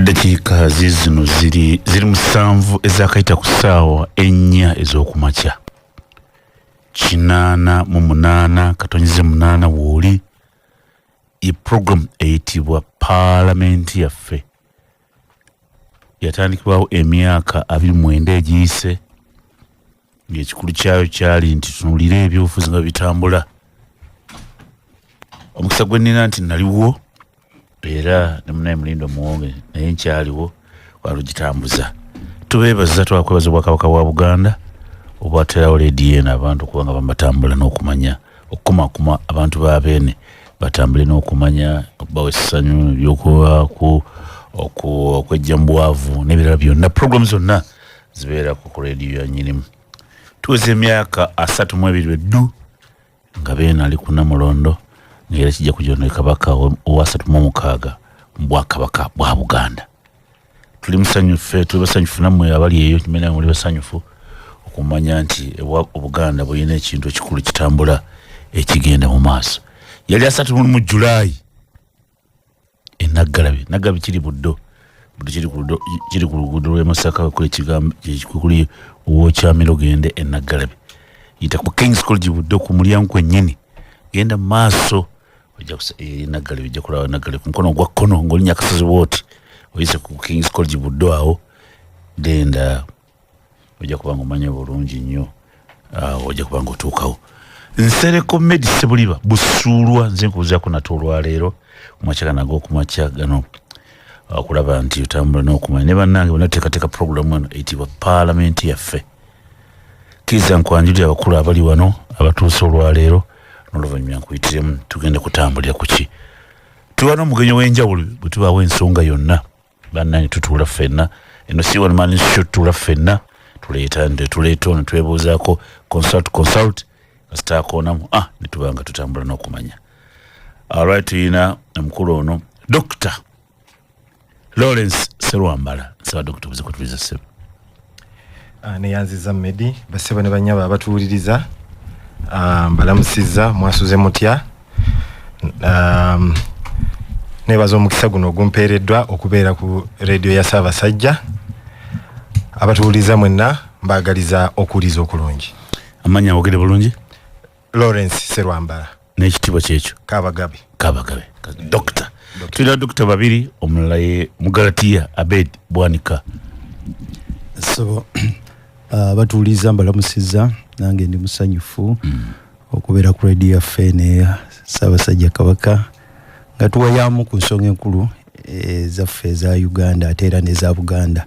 eddakiika zino ziri musanvu ezakaita ku ssaawa 4 ez'okumakya 88 katonyeze 8 wooli program eyitibwa Palamenti Yaffe yatandikibwawo emyaka 29 egiyise ng'ekikulu kyayo kyali nti tunuulire ebyobufuzi nga bitambula. Omukisa gwe nnina nti naliwo era ne munaye Mulindo Muwonge naye nkyaliwo walugitambuza. Tubeebaza twakwebaza Obwakabaka bwa Buganda obwaterawo leediyo eno abantu kubanga bamatambula n'okumanya okukumakuma abantu b'abeene batambule n'okumanya okubawa essanyu ebyokubaako okwejja mu bwavu n'ebirala byonna program zonna zibeera ku leediyo yannyinimu. Tuweze emyaka 32 eddu nga beena ali ku Namulondo ng'era kijja kujono Kabaka owa 36 mu Bwakabaka bwa Buganda. Tuli musanyufu, tuli basanyufu nammwe abali eyo kimena muli basanyufu okumanya nti Obuganda buyina ekintu ekikulu kitambula ekigenda mu maaso. Yali 3 mu Julaayi Nagalabi kiri buddo kiri ku luguudo lw'e Masaka kule kuli Owokyamiro gende Nagalabi yita ku King's College buddo ku mulyango kwennyini genda mu maaso ojja kusa Nagalabi ojja kulaba Nagalabi ku mukono gwa kkono ng'olinya Kasozi wooti oyise ku King's College buddo awo genda ojja kuba ng'omanya bulungi nnyo ojja kuba ng'otuukawo. Nsereko Medi Sebuliba Busuulwa nze nkubuzaako nate olwaleero kumakya nago okumakya gano okulaba nti otambula n'okumanya ne bannange banateekateeka puroguramu eno eyitibwa Palamenti Yaffe. Kkiriza nkwanjulira abakulu abali wano abatuuse olwaleero n'oluvannyuma nkuyitiremu tugende kutambulira ku ki. Tuba n'omugenyi w'enjawulo bwe tubaawo ensonga yonna bannange tutuula ffenna eno si one man show tutuula ffenna tuleeta ono twebuuzaako consult kasitaakonamu ne tuba nga tutambula n'okumanya. Alright, tuyina omukulu ono Dr. Lawrence Serwambala nsaba Dr. buze kutuliza ssebo. Neyanziza Medi basebo ne banyaba abatuwuliriza mbalamusizza mwasuze mutya nebaza omukisa guno ogumpeereddwa okubeera ku radio ya Ssaabasajja abatuwuliriza mwenna mbaagaliza okuwuliza okulungi. Amanya ogere bulungi? Lawrence Serwambala. N'ekitiibwa kyekyo? Kabagabe. Doctor. Tulina Dr. babiri omulala ye Mugalatiya Abed Bwanika. So batuwuliza mbalamusizza nange ndi musanyufu okubeera ku radio yaffe ne Ssaabasajja Kabaka nga tuwayamu ku nsonga enkulu ezaffe eza Uganda ate era n'eza Buganda.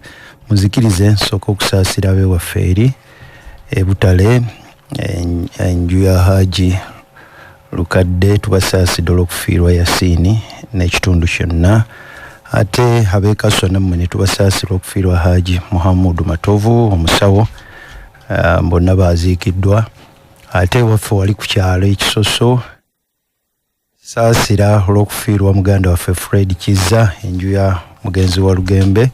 Muzikirize nsooka okusaasira ab'ewaffe eri Butale enju ya Haji Lukadde tubasaasidde olw'okufiirwa Yasiini n'ekitundu kyonna ate ab'Ekaso nammwe ne tubasaasira okufiirwa Haji Muhammadu Matovu omusawo bonna baaziikiddwa ate waffe wali ku kyalo ekisoso saasira olw'okufiirwa muganda waffe Fred Kizza enju ya mugenzi wa Lugembe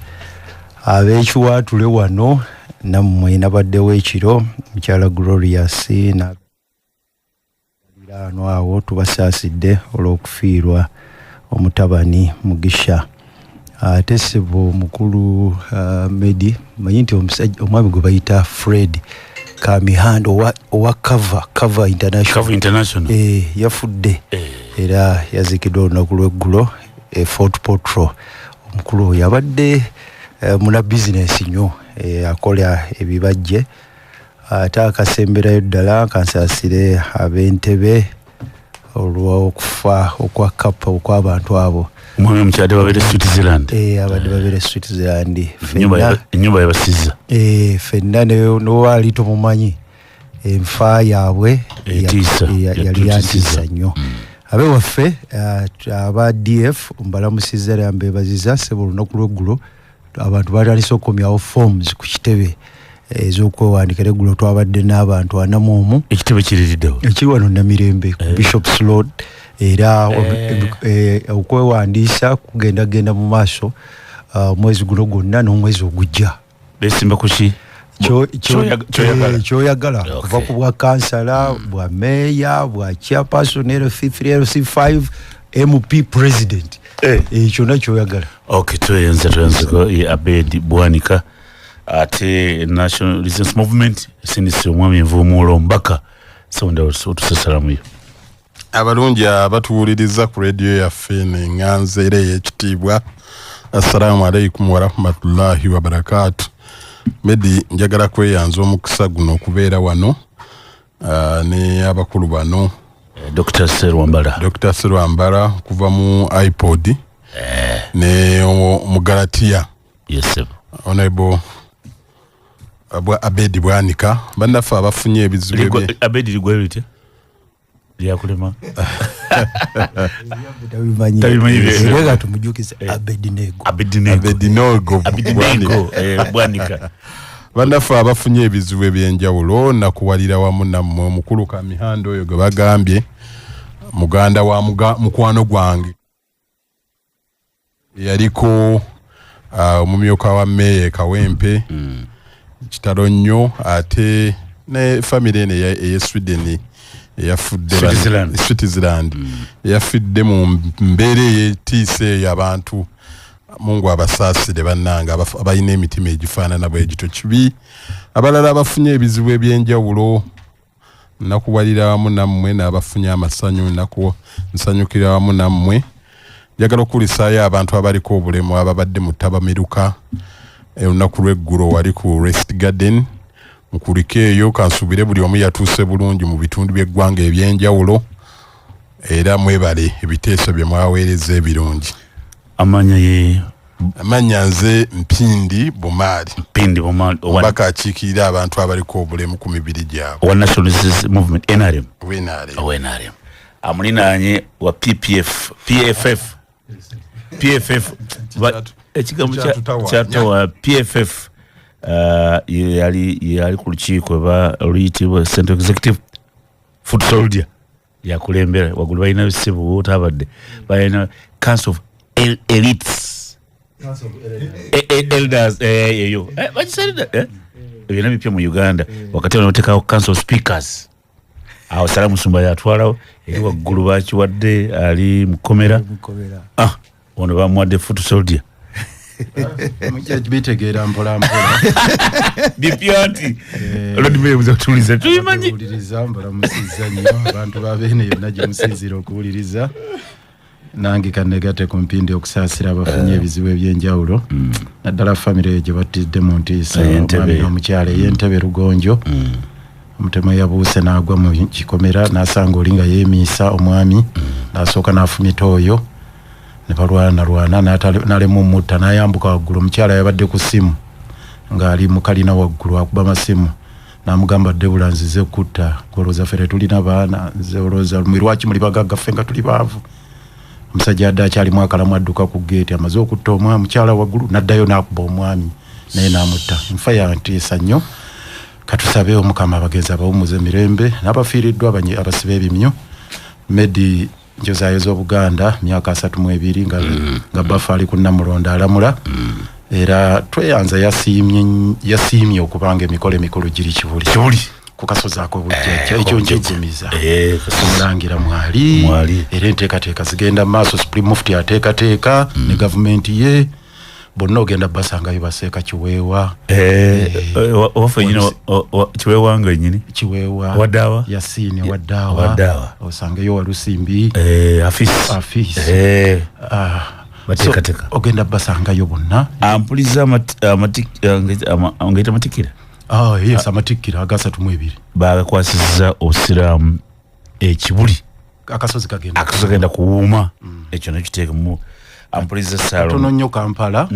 ab'ekiwaatule wano nammwe nabaddewo ekiro mukyala Glorious n'ano awo tubasaasidde olw'okufiirwa omutabani Mugisha ate ssebo mukulu Medi manyi nti omwami gwe bayita Fred Kamihando owa Cover International yafudde era yazikiddwa olunaku lw'eggulo Fort Portal. Omukulu oyo yabadde muna bizinesi nnyo akola ebibajje ate akasemberayo ddala kansaasire ab'Entebbe olw'okufa okwa kapa okw'abantu abo. Omwami omukyala babeere Switzerland. Abadde babeere Switzerland. Ennyumba yabasizza. Ffenna n'owaali tumumanyi enfa yaabwe yali yantiisa nnyo. Ab'ewaffe aba DF mbalamusizza era mbeebaziza ssebo olunaku lw'eggulo abantu batandise okukomyawo forms ku kitebe ez'okwewandiikira eggulo twabadde n'abantu 41. Ekitebe kiririddewo? Ekiri wano Namirembe ku Bishop's Road era okwewandiisa kugendagenda mu maaso omwezi guno gwonna n'omwezi ogujja. Beesimba ku ki? Kyoyagala kuva ku bwa kansala bwa meeya bwa chairperson LC3 LC5 MP president kyonna kyoyagala. Okay, tuyenze ko Abedi Bwanika ate National Resistance Movement sinisi omwami Nvumulo Mbaka sonda otusalamu yo. Abalungi abatuwuliriza ku radio yaffe n'enganze era ey'ekitiibwa. Assalamu alaikum wa rahmatullahi wa barakatuh. Medi njagala kweyanza omukisa guno okubeera wano ne abakulu bano Dr. Serwambala kuva mu iPod ne Mugalatia. Yes sir. Honorable Abedi Bwanika bandafa abafunye ebizibu bye. Abedi ligwelite yakulema tabimanyi tumujukiza Abedinego Bwanika bandafa abafunye ebizibu ebyenjawulo nakuwalira wamu nammwe omukulu ka mihanda oyo gwe bagambye muganda wa mukwano gwange yaliko omumyuka wa Meya Kawempe kitalo nnyo ate ne family ene eye Sweden yafudde Switzerland yafudde mu mbeere yetiise y'abantu Mungu abasaasire bannanga abayina emitima egifaanana bwe gito kibi abalala abafunye ebizibu ebyenjawulo nakuwalira wamu nammwe n'abafunye amasanyu nsanyukira wamu nammwe njagala okulisaayo abantu abaliko obulemu ababadde mu Tabamiruka olunaku lw'eggulo wali ku Rest Garden mukulike eyo kansubire buli omu yatuuse bulungi mu bitundu by'eggwanga ebyenjawulo era mwebale ebiteeso bye mwaweereza ebirungi. Amanya nze Mpindi Bumaali obaka akiikirira abantu abaliko obulemu ku mibiri gyabwe wa National Resistance Movement NRM amulinaanye wa PFF ekigambo kyatowa PFF yali ku lukiiko luyitibwa Central Executive Food Soldier yakulembera waggulu balina bisibu otabadde balina Council of Elites Elders eyo bakisalida ebina bipya mu Uganda wakati wanaotekawo Council of Speakers awo Sala Musumba yatwalawo eri waggulu bakiwadde ali mukomera ono bamuwadde Food Soldier Mujjaji bitegeera mpola bipya nti olodi mwebuza kutuliza tuyimanyi kuwuliriza mbalamusizza nnyo abantu babeene yonna gye musinziira okuwuliriza nange kannegate ku Mpindi okusaasira abafunye ebizibu ebyenjawulo naddala famire gye battidde mu ntiisa omwami n'omukyala ey'Entebbe Lugonjo omutemu yabuuse n'agwa mu kikomera n'asanga oli nga yeemiisa omwami n'asooka n'afumita oyo ne balwana n'alemu mutta n'ayambuka waggulu omukyala yabadde ku ssimu ng'ali mu kalina waggulu akuba amasimu n'amugamba ddebula nzize kutta kolooza ffe tetulina baana nze olowooza lwaki muli bagagga ffe nga tuli baavu omusajja adde akyalimu akalamu adduka ku geeti amaze okutta omwami mukyala waggulu n'addayo n'akuba omwami naye n'amutta nfa yantiisa nnyo katusabe omukama abagenzi abawumuza emirembe n'abafiiriddwa abasiba ebimyu Medi njozayo z'Obuganda myaka 32 nga Baffa ali ku Namulonda alamula era tweyanza yasiimye okubanga emikolo emikulu giri kibuli ku kasozi Eyobujjajja ekyo njegumiza Omulangira mwali era enteekateeka zigenda maaso Supreme Mufti ateekateeka ne gavumenti ye bonna ogenda basangayo baseeka Kiweewa wafe nyina Kiweewa nga nyini Kiweewa Wadawa Yasini Wadawa osangeyo Walusimbi Afis bateekateeka ogenda basangayo bonna ampuliza angaita matikira yes amatikira aga 32 bagakwasizza Obusiraamu ekibuli akasozi kagenda kuwuuma ekyo nakiteeka mu ampuliza salo tono nnyo Kampala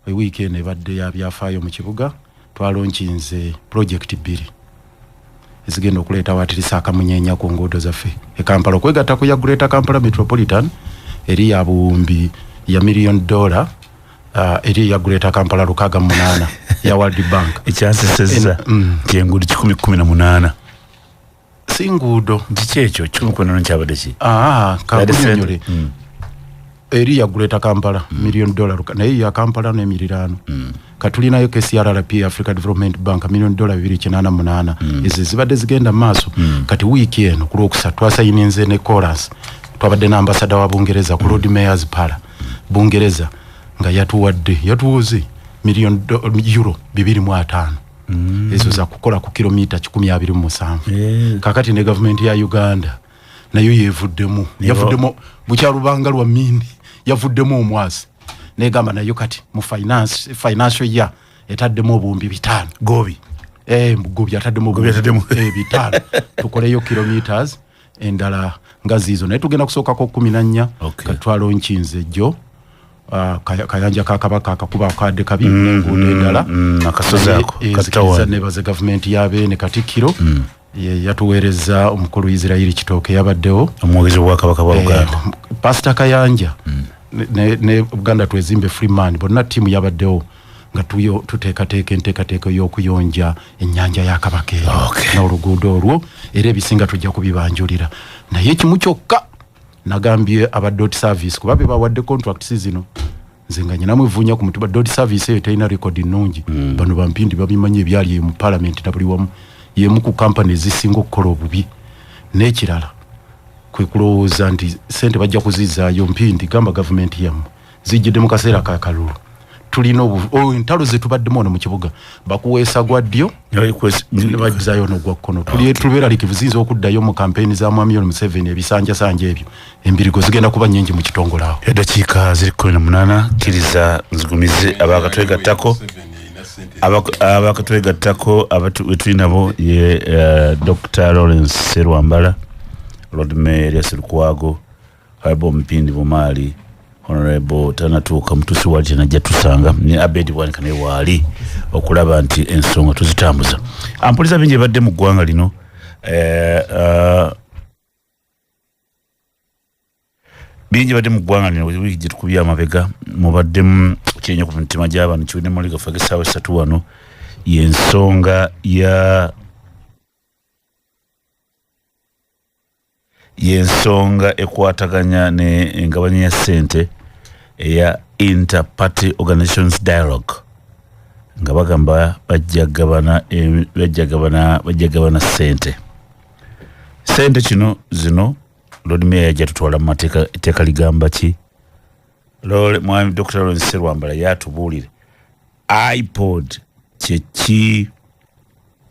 weekend ebadde yabyafaayo mu kibuga twalonkinze project 2 ezigenda okuleeta watirisa akamunyeenya ku nguudo zaffe Kampala okwegatta ku ya Greater Kampala Metropolitan eri ya buwumbi ya $1 million eri ya Greater Kampala 68 ya World Bank ekyasesezza kyenguudo 118 singuudo kikyekyo 118 kyabadde ki kabunyonyole eri ya Greater Kampala $1 million naye ya Kampala n'emiriraano katulinayo KCRRP Africa Development Bank $1 million 288 ezo zibadde zigenda maaso kati wiiki eno ku Lwokusatu twasayininze ne chorus twabadde n'ambasada wa Bungereza ku Lord Mayor's Pala Bungereza nga yatuwoze million euro 2.5 ezo za kukola ku kilomita 127 kakati ne government ya Uganda nayo yavuddemu bukyalubanga lwa mindi yavuddemu omwasi negamba nayo kati mu financial year etaddemu obumbi 5 gobi ataddemu 5 tukoleyo kilometers endala ngazizo naye tugenda kusookako 14 katwalo nchinze jjo kayanja kakabaka akakuba akadde kabi nguudo endala akasozi ako katawa nebaze government yabe ne Katikkiro yatuweereza omukulu Israeli kitooke yabaddewo omwogezi wa kabaka wa Uganda Pastor Kayanja ne Uganda twezimbe Freeman bonna timu yabaddewo nga tuteekateeka enteekateeka y'okuyonja ennyanja ya Kabaka n'oluguudo olwo era ebisinga tujja kubibanjulira naye kimu kyokka nagambye aba dot service kuba be bawadde contracts zino nze nga nyina mwevunya ku mutuba dot service eyo teyina record nnungi bano bampindi babimanye ebyali mu parliament na buli wamu yemu ku company zisinga okukola obubi n'ekirala kwe kulowooza nti sente bajja kuzizaayo mpindi gamba government yamu zijjidde mu kaseera ka kalulu tulina entalo ze tubaddemu ono mu kibuga bakuweesa gwa ddyo bajjayo n'ogwa kkono tubeera likivuziza okuddayo mu kampeyini za Mwami Museveni ebisanja ebyo embirigo zigenda kuba nnyingi mu kitongole awo eddakiika ziri 18 kkiriza nzigumize abakatwegattako wetuli nabo ye Dr. Lawrence Serwambala Lord Mayor Elias Lukwago Honorable Mpindi Bumali Honorable Tanatuuka Mutusi wali najja tusanga ni Abedi Bwanika ne wali okulaba nti ensonga tuzitambuza ampuliza bingi badde mu ggwanga lino bingi badde mu ggwanga lino wiki gye tukubya amabega mubaddemu kyenyo ku mitima gy'abantu kiwine muliga fagesaawe 3 wano yensonga ekwataganya ne engabanya ya sente eya Inter-Party Organizations Dialogue nga bagamba bajja gabana sente zino Lord Mayor yajja tutwala mu mateeka etteeka ligamba ki Mwami Dr. Lawrence Serwambala yatubuulire iPod kyeki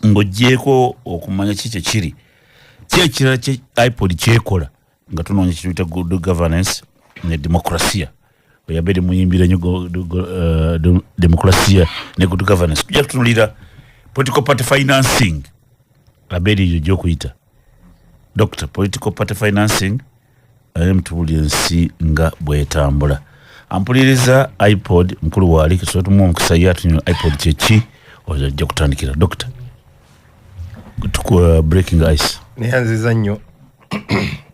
ng'oggyeko okumanya ki kiri kyekirala iPod kyekola nga tunoonya kituyita good governance ne demokrasia oyabere muyimbira nyo demokrasia ne good governance tujja kutunulira political party financing aberi yo gyokuyita Dr. Political party financing mtubuli ensi nga bwetambula ampuliriza iPod mkulu wali kisotu mu mukisa yatu iPod kyeki ojja kutandikira Dr. tukwa breaking ice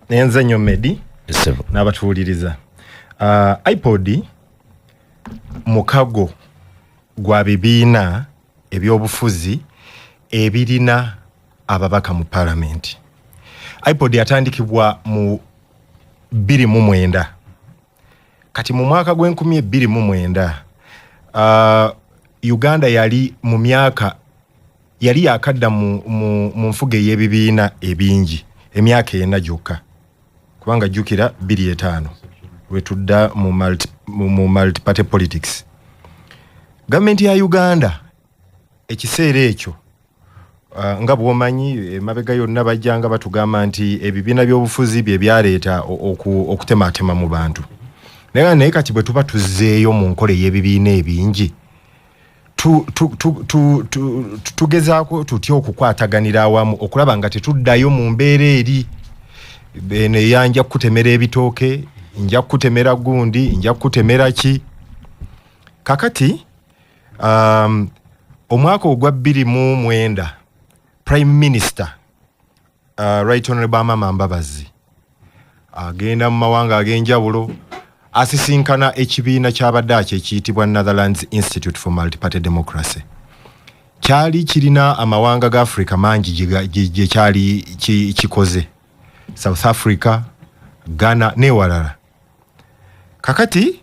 neyanza nnyo Medi n'abatuwuliriza iPod mukago gwa bibiina ebyobufuzi ebirina ababaka mu parliament. iPod yatandikibwa mu 2009 kati mu mwaka gw'2009 Uganda yali mu myaka yali yakadda mu nfuga y'ebibiina ebingi emyaka 4 gyokka kubanga jjukira 2005 wetudda mu multi-party politics. Government ya Uganda ekiseera ekyo nga bwomanyi mabega yonna bajjanga batugamba nti ebibiina by'obufuzi bye byaleeta okutematema mu bantu naye kati bwe tuba tuzzeeyo mu nkola y'ebibiina ebingi tugezaako tutya okukwataganira awamu okulaba nga tetuddayo mu mbeera eri bene yanja kutemera ebitooke nja kutemera gundi nja kutemera ki kakati omwaka ogwa 2009 Prime Minister Right Honorable Mama Mbabazi agenda mu mawanga ag'enjawulo asisinkana ekibiina ky'abadde ekiyitibwa Netherlands Institute for Multi-Party Democracy kyali kirina amawanga ga Africa mangi gye kyali kikoze South Africa, Ghana ne walala kakati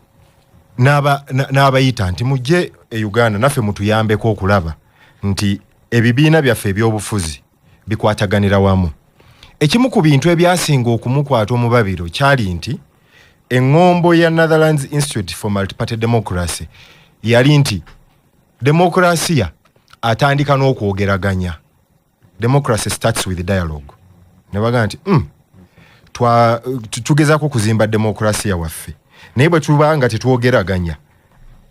n'abayita nti mujje Uganda naffe mutuyambeko okulaba nti ebibiina byaffe eby'obufuzi bikwataganira wamu. Ekimu ku bintu ebyasinga okumukwata omubabiro kyali nti engombo ya Netherlands Institute for Multi-Party Democracy yali nti demokrasia atandika n'okwogeraganya. Democracy starts with dialogue. Nebaga nti tugezaako kuzimba demokrasia waffe. Naye bwe tuba nga tetwogeraganya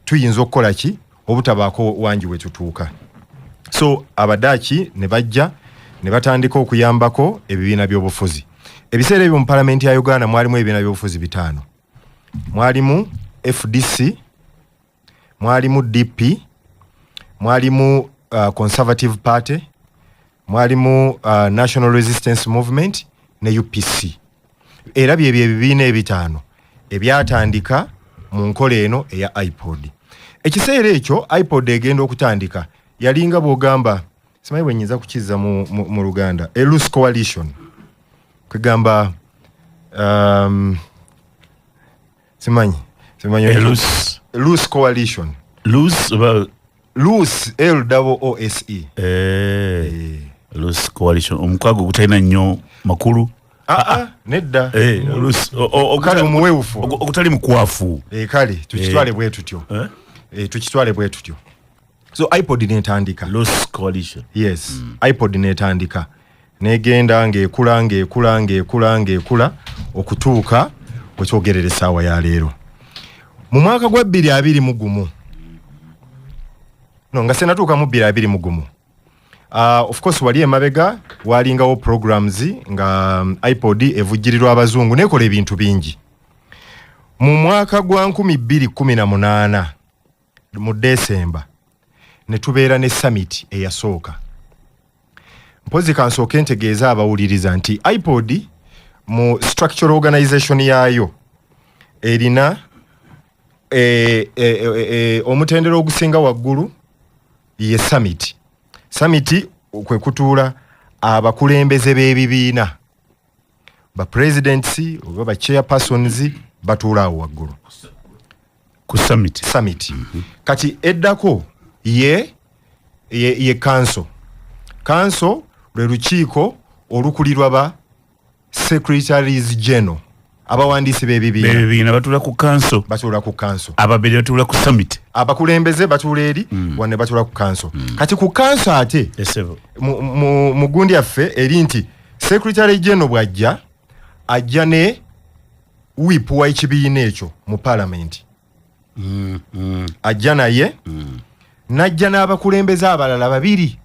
tuyinza okukola ki obutabaako wangi we tutuuka. So abadaki ne bajja ne batandika okuyambako ebibiina by'obufuzi. Ebiseera ebyo mu Palamenti ya Uganda mwalimu ebibiina by'obufuzi bitano. Mwalimu FDC, mwalimu DP, mwalimu Conservative Party, mwalimu National Resistance Movement ne UPC. Era bye ebibiina ebitano ebyatandika mu nkola eno eya iPod. Ekiseera ekyo iPod egenda okutandika yalinga bwogamba simanyi bwe nnyinza kukiza mu Luganda a loose coalition kugamba simanyi loose coalition loose LOOSE loose coalition omukwago gutalina nnyo makulu nedda kale omuweewufu ogutali mukwafu kale tukitwale bwe tutyo tukitwale bwe tutyo. So iPod netandika loose coalition yes iPod netandika negenda ng'ekula okutuuka wekyogerera essaawa ya leero mu mwaka gwa 2021 no nga senatuuka mu 2021 of course wali emabega walingawo programs nga iPod evujjirirwa abazungu nekola ebintu bingi. Mu mwaka gwa 2018 mu December ne tubeera ne summit eyasooka. Mpozi kansooke ntegeeza abawuliriza nti iPod mu structural organization yaayo erina omutendera ogusinga waggulu ye summit. Summit kwe kutuula abakulembeze b'ebibiina ba presidents oba ba chairpersons batuula awo waggulu ku summit. Kati eddako ye council lwe lukiiko olukulirwa ba secretaries general abawandiisi b'ebibiina batuula ku council ababiri batuula ku summit abakulembeze batuula eri wanne batuula ku council. Kati ku council ate mu gundi yaffe eri nti secretary general bw'ajja ajja ne whip wa ekibiina ekyo mu parliament ajja naye najja n'abakulembeze abalala babiri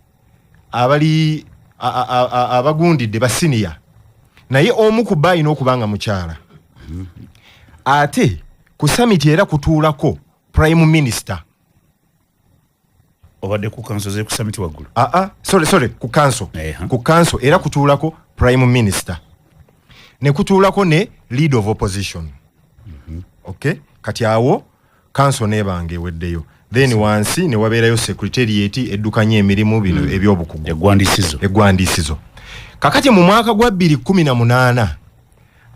abali abagundidde ba senior naye omu ku bayina okubanga mukyala. Ate ku summit era kutuulako prime minister obadde ku council ku summit waggulu sorry ku council era kutuulako prime minister ne kutuulako ne lead of opposition. Okay, kati awo council nebanga eweddeyo then wansi ne wabeerayo secretariat eddukanya emirimu bino ebyobukugu eggwandiisizo. Kakati mu mwaka gwa 2018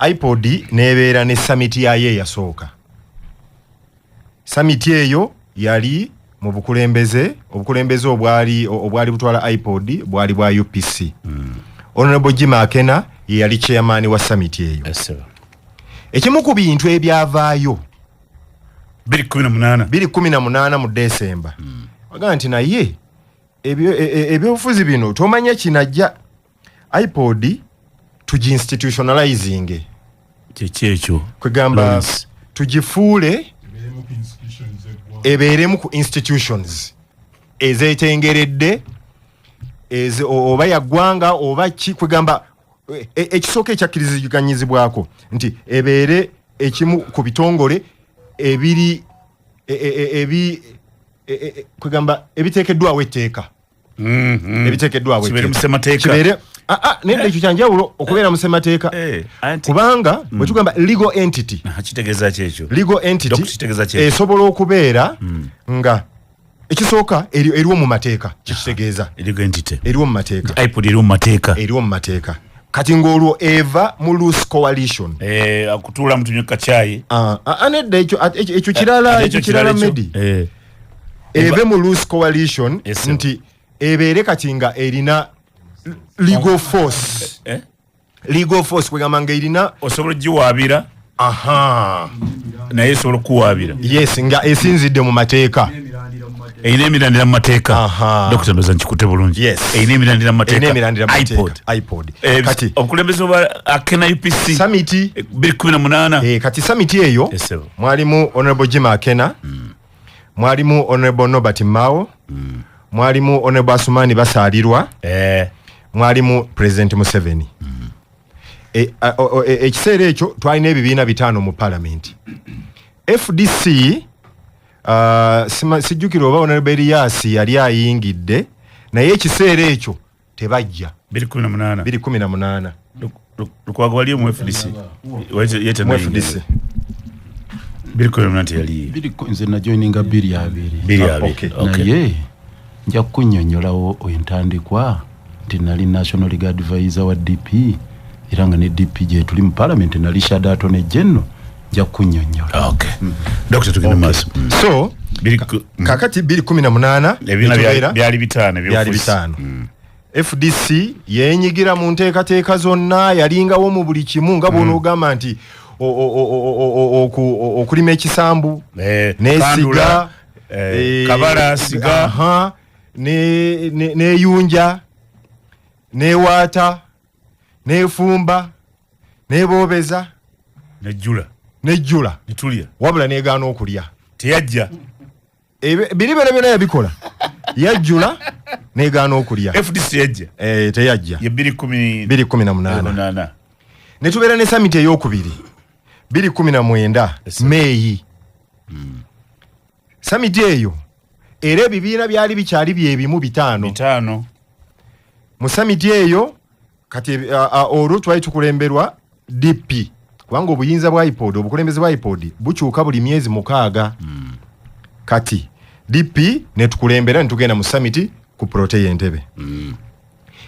iPod nebeera ne summit yayo eyasooka. Summit eyo yali mu obukulembeze obwali butwala iPod bwali bwa UPC. Honorable Jim Akena yali chairman wa summit eyo. Ekimu ku bintu ebyavaayo 2018 mu December waga nti naye ebyobufuzi bino tomanya kinajja iPod tugi-institutionalizing kyekyo kwegamba tugifuule ebeeremu ku institutions ezeetengeredde oba yaggwanga oba ki kwegamba ekisooka ekyakkiriziganyizibwako nti ebeere ekimu ku bitongole ebiri kwegamba ebiteekeddwawo etteeka ebiteekeddwawo kibeere nedda ekyo kyanjawulo okubeera musemateeka kubanga bwe tugamba legal entity esobola okubeera nga ekisooka eriwo mu mateeka kikitegeeza eriwo mu mateeka iPod eriwo mu mateeka kati ng'olwo eva mu loose coalition akutuula mutunywe kacaayi nedda ekyo kirala medi eve mu loose coalition nti ebeere kati nga erina legal force kwegamba nga erina osobola giwaabira aha naye esobola okuwaabira yes nga esinzidde mu mateeka eyina emirandira mu mateeka Dr. Ndoza nkikute bulungi yes eyina emirandira mu mateeka iPod kati obukulembeze bwa Akena UPC summit 2018 kati summit eyo mwalimu honorable Jim Akena mwalimu honorable Nobert Mao mwalimu honorable Asumani Basalirwa mwalimu president Museveni ekiseera ekyo twalina ebibiina bitaano mu parliament FDC sijjukira oba honorable Elias yali ayingidde naye ekiseera ekyo tebajja 2018 Lukwago wali mu FDC yete mu FDC 2018 yali nze na joininga 2 naye nja kunnyonnyolawo entandikwa nti nali national legal advisor wa DP era nga ne DP gye tuli mu parliament nali shadow attorney general nja kunnyonnyola Dr. tugende maaso so kakati 2018 byali bitaano FDC yenyigira mu nteekateeka zonna yalingawo mu buli kimu nga bw'onoogamba nti okulima ekisambu n'esiga kabala siga n'eyunja n'ewaata n'efumba n'eboobeza n'ejjula netulya wabula n'egaana okulya teyajja biri byonna yabikola yajjula n'egaana okulya FDC yajja teyajja ye 2018 ne tubeera ne summit ey'okubiri 2019 Meeyi summit eyo era ebibiina byali bikyali byebimu bitaano mu summit eyo kati olwo twali tukulemberwa DP kubanga obuyinza bwa iPod obukulembeze bwa iPod bukyuka buli myezi 6 kati DP ne tukulembera ntugenda mu summit ku protein entebe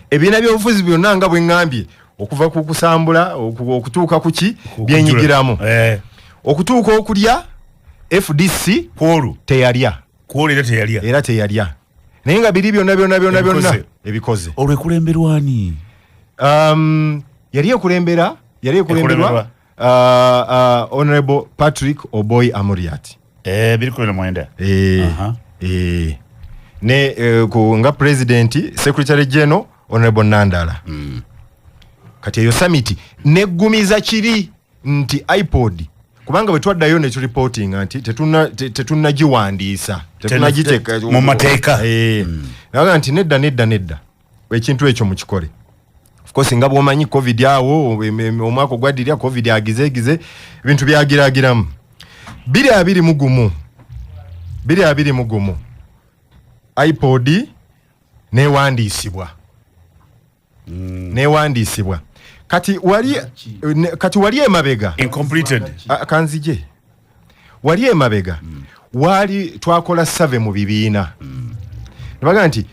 ebiina by'obufuzi byonna nga bwe ngambye okuva ku kusambula okutuuka ku ki byenyigiramu okutuuka okulya FDC kwolu teyalya era teyalya naye nga biri byonna ebikoze olwekulemberwani yali ekulemberwa honorable Patrick Oboy Amuriat 2019 ne nga president secretary general honorable Nandala kati eyo summit neggumiza kiri nti iPod kubanga bwe twaddayo ne reporting nti tetunnagiwandiisa tetunnagiteeka mu mateeka naga nti nedda ekintu ekyo mukikole of course nga bw'omanyi covid awo omwaka ogwaddirira covid agizeegize ebintu byagiragiramu 2021 iPod newandiisibwa kati wali emabega incompleted kanzije wali emabega wali twakola survey mu bibiina nebaga nti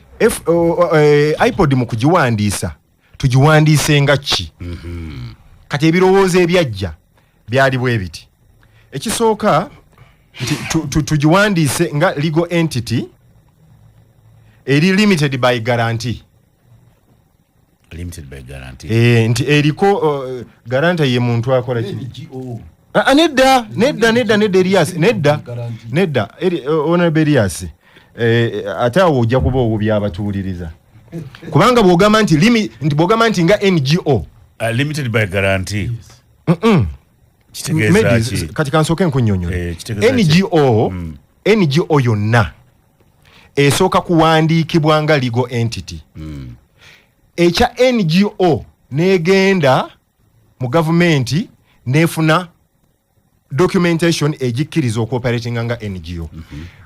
iPod mu kugiwandiisa tugiwandiise nga ki kati ebirowoozo ebyajja byali bwe biti ekisooka nti tugiwandiise nga legal entity eri limited by guarantee nti eriko garanta ye muntu akola NGO nedda Elias nedda honorable Elias ate awo ojja kuba obubi abatuuliriza kubanga bw'ogamba nti nga NGO limited by guarantee kati kansooke nkunnyonnyola NGO yonna esooka kuwandiikibwa nga legal entity ekya NGO negenda mu gavumenti nefuna documentation egikkiriza okuoperatinga nga NGO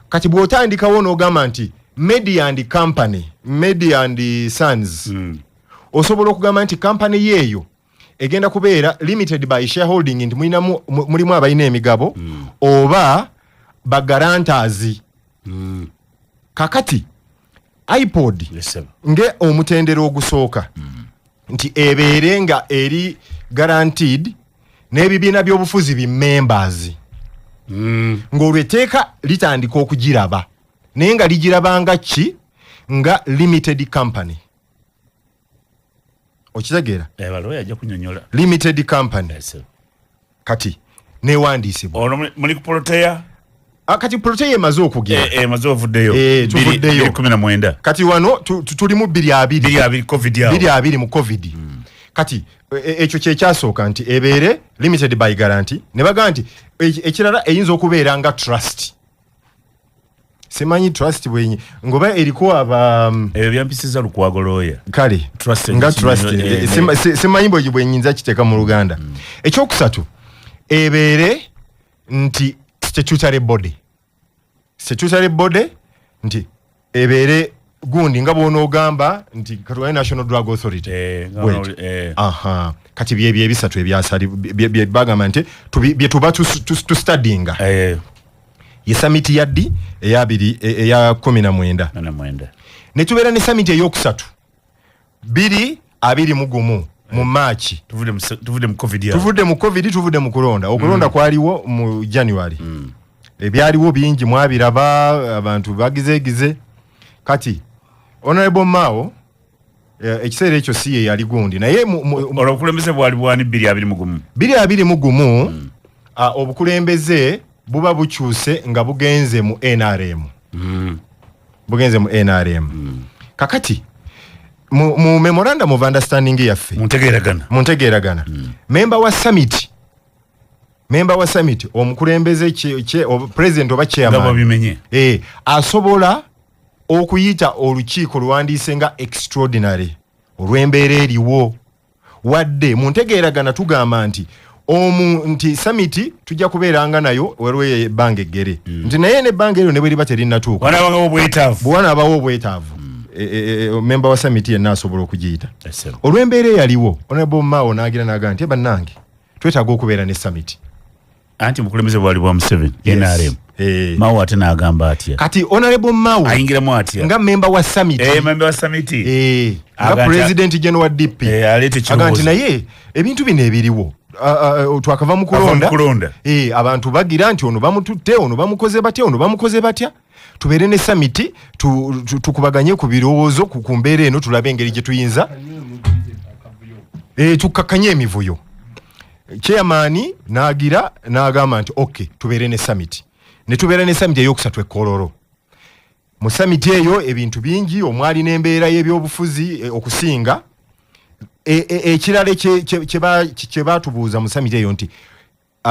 kati bw'otandikawo n'ogamba nti Media and Company Media and Sons osobola okugamba nti company yeeyo egenda kubeera limited by shareholding nti mulimu abalina emigabo oba bagarantazi kakati iPod nge omutendero ogusooka nti ebeere nga eri guaranteed n'ebibiina by'obufuzi bi-members ng'olweteeka litandika okugiraba naye nga ligirabanga ki nga limited company okitegeera ajja kunnyonnyola limited company kati newandiisibwa ono muli ku protea kati protea emaze okugenda emaze ovuddeyo tuvuddeyo 19 kati wano tulimu 2 covid yawo 2 mu covid kati ekyo kyekyasooka nti ebeere limited by guarantee ne baga nti ekirala eyinza okubeera nga trust simanyi trust bwenyi ngoba eriko aba ebyambisiza lukwagoloya kale nga trust simanyi bwenyinza kiteeka mu Luganda ekyokusatu ebeere nti statutory body nti ebeere gundi nga bw'onoogamba nti katugane National Drug Authority kati byebyo ebisatu ebyasali bagamba nti bye tuba tustudyinga ye summit yaddi eya 19 ne tubeera ne summit eyokusatu 2021 mu Maachi tuvudde mu covid tuvudde mu kulonda okulonda kwaliwo mu January ebyaliwo bingi mwabiraba abantu bagizegize kati Honorable Mao ekiseera ekyo si ye yali gundi naye obukulembeze bwali bwani 2021 obukulembeze buba bukyuse nga bugenze mu NRM kakati mu memorandum of understanding yaffe muntegeeragana member wa summit omukulembeze president oba chairman asobola okuyita olukiiko luwandiise nga extraordinary olw'embeera eriwo wadde muntegeeragana tugamba nti nti summit tujja kubeeranga nayo waliwo ebbanga eggere nti naye n'ebbanga eryo ne bwe liba terinatuuka bw'anaabawo obwetaavu member wa summit yenna asobola okugiyita olw'embeera eyaliwo Honorable Mao n'agira n'agamba nti bannange twetaaga okubeera ne summit anti mukulembeze bwali bwa Museveni NRM Mao ate n'agamba atya kati Honorable Mao ayingiramu atya nga member wa summit nga president general DP agamba nti naye ebintu bino ebiriwo twakava mu kulonda abantu bagira nti ono bamututte ono bamukoze batya tubeere ne summit tukubaganye ku birowoozo ku mbeera eno tulabe engeri gye tuyinza tukakkanye emivuyo chairman n'agamba nti okay tubeere ne summit ne tubeera ne summit eyokusatu ekkololo mu summit eyo ebintu bingi omwali n'embeera y'ebyobufuzi okusinga ekirala kye baatubuuza mu summit eyo nti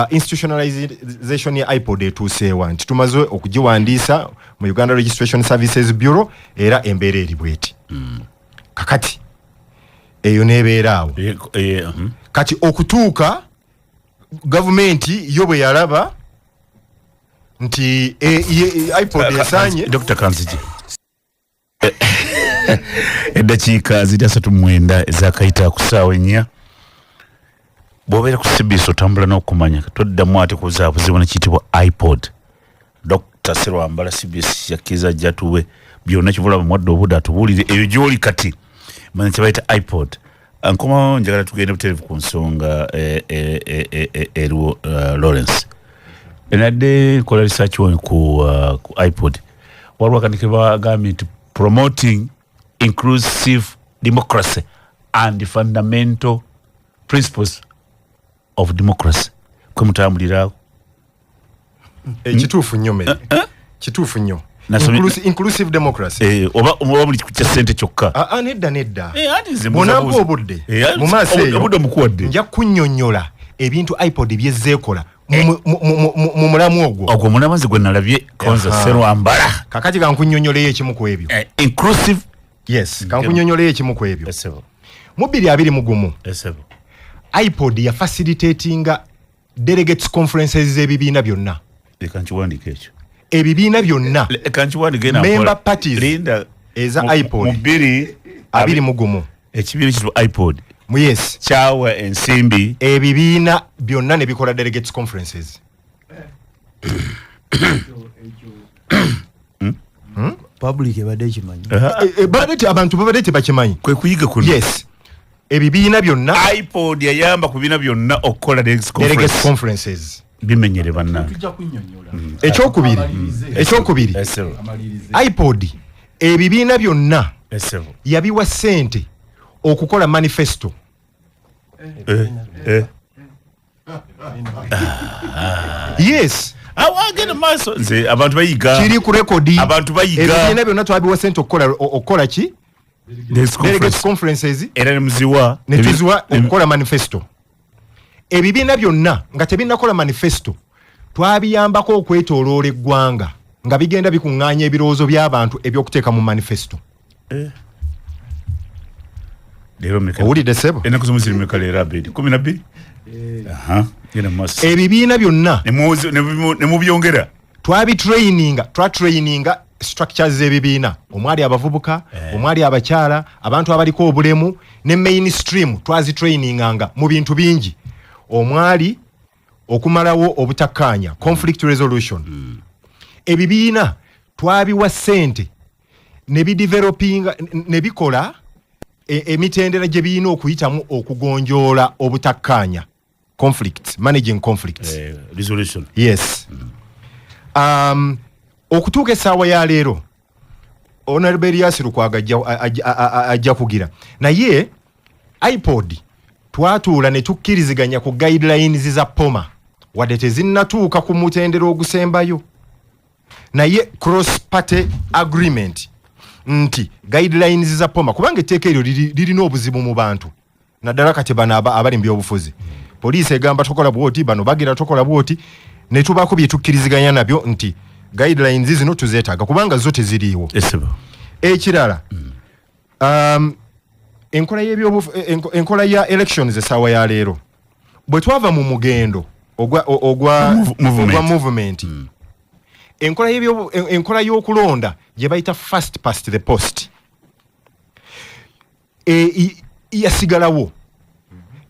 institutionalization ya iPod etuuseewa nti tumaze okugiwandiisa mu Uganda Registration Services Bureau era embeera eri bweti kakati eyo nebeera awo kati okutuuka gavumenti yo bwe yalaba nti iPod esanye Dr. Kanziji eddakiika ziri 39 ezakayita ku ssaawa 4 bw'obeera ku CBS otambula n'okumanya toddamu ate kuzaabuzibu nekiyitibwa iPod. Dr. Serwambala CBS yakkiriza ajja tuwe byonna kivula mwadde obudde atubuulire eyo gy'oli kati manya kye bayita iPod. Nkomawo njagala tugende butereevu ku nsonga eriwo Lawrence enadde kola research ku iPod waliwo akantu ke bagambye nti promoting inclusive democracy and fundamental principles of democracy kwe mutambuliraako kituufu nnyo mmere kituufu nnyo inclusive democracy oba buli kya ssente kyokka nedda bonanga obudde mu maaso eyo nja kunnyonnyola ebintu iPod byezzeekola mu mulamu ogwo munamazi gwe nalabye konza Serwambala kakati kankunnyonnyoleyo ekimu ku ebyo inclusive yes kankunnyonnyoleyo ekimu ku ebyo mu 2021 iPod ya facilitatinga delegates conferences z'ebibiina byonna ekankiwandika ekyo ebibiina byonna member parties eza iPod mu 2021 ekibiina kitwa iPod yes kyawa ensimbi ebibiina byonna ne bikola delegates conferences public ebadde ekimanyi abantu babadde tebakimanyi kwe kuyiga kuno yes ebibiina byonna iPod yayamba ku bibiina byonna okukola delegates conferences bimenyere banna ekyokubiri iPod ebibiina byonna yabiwa ssente okukola manifesto Yes. Awagenda maaso nze abantu bayiga. Kiri ku rekodi. Abantu bayiga. Ebibiina byonna twabiwa sente okukola ki? Delegates conferences. Era ne muziwa. Ne tuziwa okukola manifesto. Ebibiina byonna nga tebinnakola manifesto twabiyambako okwetooloola eggwanga nga bigenda bikuŋŋaanya ebirowoozo by'abantu ebyokuteeka mu manifesto. Owulidde ssebo? Ennaku z'omu ziri mmeka leero Abedi? 12? Genda mu maaso. Ebibiina byonna ne mubyongera. Twatraininga structures z'ebibiina. Omwali abavubuka, omwali abakyala, abantu abaliko obulemu, ne mainstream twazitraininganga mu bintu bingi. Omwali okumalawo obutakkaanya, conflict resolution. Ebibiina twabiwa ssente ne bidevelopinga ne bikola emitendera gye biina okuyitamu okugonjoola obutakkaanya, conflicts, managing conflicts, resolution. Yes. Okutuuka essaawa ya leero Honorable Elias Lukwago ajja kugira naye iPod twatuula ne tukkiriziganya ku guidelines za POMA wadde tezinnatuuka ku mutendera ogusembayo, naye cross party agreement nti guidelines za POMA kubanga etteeka eryo lirina obuzibu mu bantu naddala kati bano abali mu byobufuzi. Poliisi egamba tokola bwoti, bano bagira tokola bwoti, ne tubaako bye tukkiriziganya nabyo nti guidelines zino tuzeetaaga kubanga zo teziriiwo. Ekirala enkola ya elections essaawa ya leero bwe twava mu mugendo ogwa movement, enkola y'okulonda gye bayita first past the post yasigalawo,